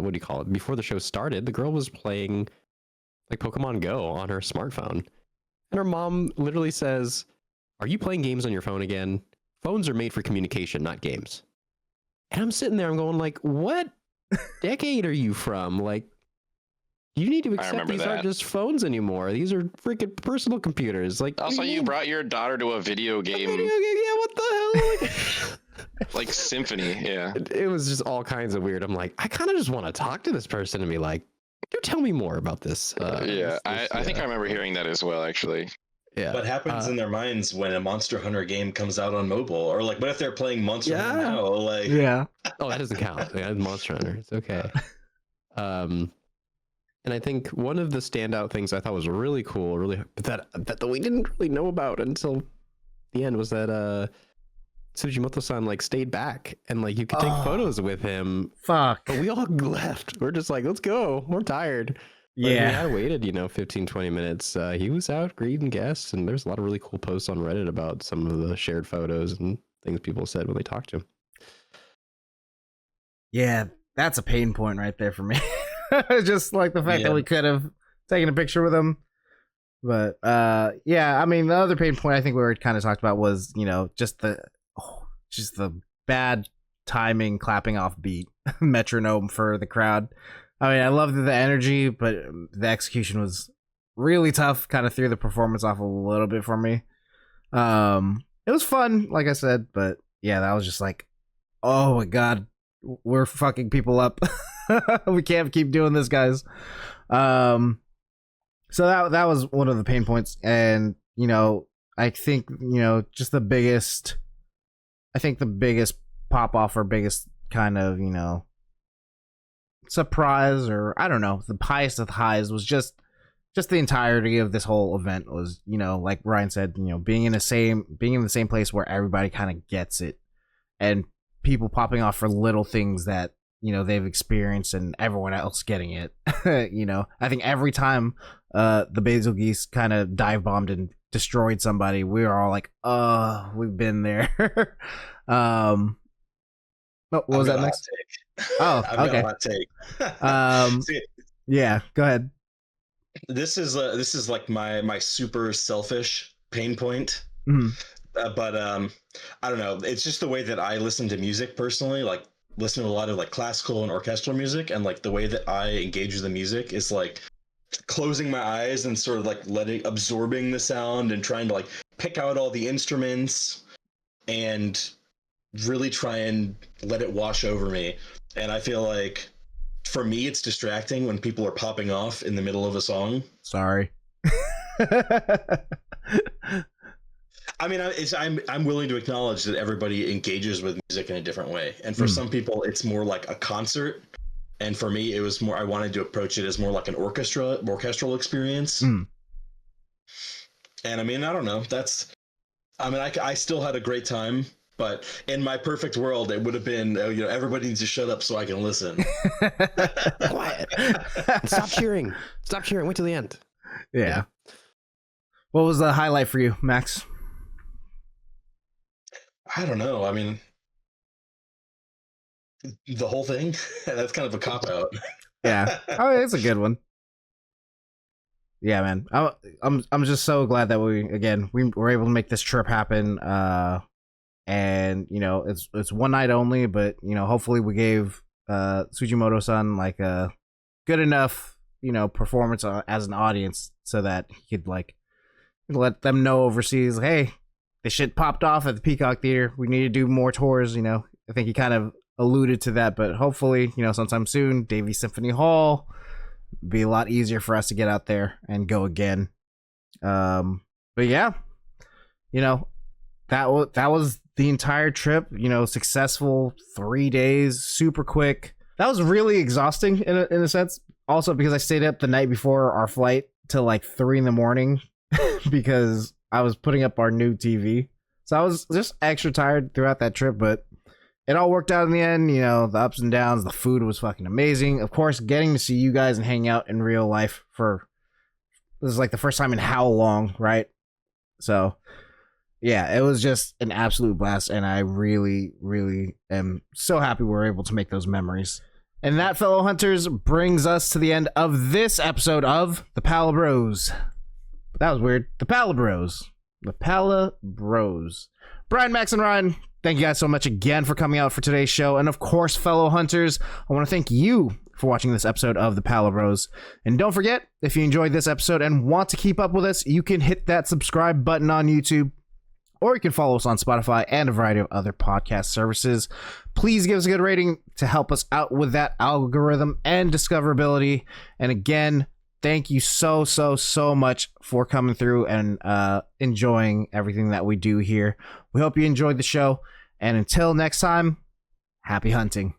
do you call it? Before the show started, the girl was playing like Pokemon Go on her smartphone. And her mom literally says, "Are you playing games on your phone again? Phones are made for communication, not games." And I'm sitting there, I'm going like, what decade are you from? Like, you need to accept these aren't just phones anymore. These are freaking personal computers. Like, also, you brought your daughter to a video game. Yeah, what the hell? Like Symphony, yeah. It was just all kinds of weird. I'm like, I kind of just want to talk to this person and be like, do tell me more about this. I think I remember hearing that as well, actually. Yeah. What happens in their minds when a Monster Hunter game comes out on mobile? Or like, what if they're playing Monster Hunter now? Like, Yeah. Oh, that doesn't count. Yeah, it's Monster Hunter. It's okay. And I think one of the standout things I thought was really cool, that we didn't really know about until the end was that Tsujimoto-san like stayed back and like you could take photos with him. Fuck. But we all left. We're just like, let's go. We're tired. But we had waited, 15, 20 minutes. He was out greeting guests, and there's a lot of really cool posts on Reddit about some of the shared photos and things people said when they talked to him. Yeah, that's a pain point right there for me. Just like the fact that we could have taken a picture with him. But yeah, I mean, the other pain point I think we were kind of talked about was, just the bad timing, clapping off beat metronome for the crowd. I mean, I loved the energy, but the execution was really tough. Kind of threw the performance off a little bit for me. It was fun, like I said, but yeah, that was just like, oh my god, we're fucking people up. We can't keep doing this, guys. So that was one of the pain points, and I think just the biggest pop off or biggest kind of surprise, or I don't know, the highest of the highs was just the entirety of this whole event was, like Ryan said, being in the same place where everybody kind of gets it, and people popping off for little things that they've experienced, and everyone else getting it. I think every time the Basil Geese kind of dive bombed and destroyed somebody, we were all like, oh, we've been there. What was that next? Oh, I've okay. got a hot take. See, yeah, go ahead. This is like my super selfish pain point. But I don't know. It's just the way that I listen to music personally. Like, listen to a lot of like classical and orchestral music, and like the way that I engage with the music is like closing my eyes and sort of like absorbing the sound and trying to like pick out all the instruments and really try and let it wash over me. And I feel like for me it's distracting when people are popping off in the middle of a song. Sorry. I mean, I'm willing to acknowledge that everybody engages with music in a different way, and for some people it's more like a concert, and for me it was more, I wanted to approach it as more like an orchestral experience. And I mean, I don't know, I still had a great time, but in my perfect world it would have been everybody needs to shut up so I can listen. Quiet. Stop cheering, wait till the end. Yeah. What was the highlight for you, Max? I don't know. I mean, the whole thing. That's kind of a cop out. Yeah. Oh, it's a good one. Yeah, man. I'm just so glad that we were able to make this trip happen. And it's one night only, but hopefully we gave Tsujimoto-san like a good enough performance as an audience so that he could like let them know overseas, hey, this shit popped off at the Peacock Theater. We need to do more tours. I think he kind of alluded to that, but hopefully, sometime soon, Davie Symphony Hall, be a lot easier for us to get out there and go again. But yeah, that was the entire trip. Successful 3 days, super quick. That was really exhausting in a sense. Also because I stayed up the night before our flight till like 3 a.m. because I was putting up our new TV. So I was just extra tired throughout that trip, but it all worked out in the end. The ups and downs, the food was fucking amazing. Of course, getting to see you guys and hang out in real life this is like the first time in how long, right? So yeah, it was just an absolute blast, and I really, really am so happy we were able to make those memories. And that, fellow hunters, brings us to the end of this episode of the Palibros. That was weird. The Palibros. Brian, Max, and Ryan, thank you guys so much again for coming out for today's show. And of course, fellow hunters, I want to thank you for watching this episode of the Palibros. And don't forget, if you enjoyed this episode and want to keep up with us, you can hit that subscribe button on YouTube, or you can follow us on Spotify and a variety of other podcast services. Please give us a good rating to help us out with that algorithm and discoverability. And again, thank you so much for coming through and enjoying everything that we do here. We hope you enjoyed the show, and until next time, happy hunting.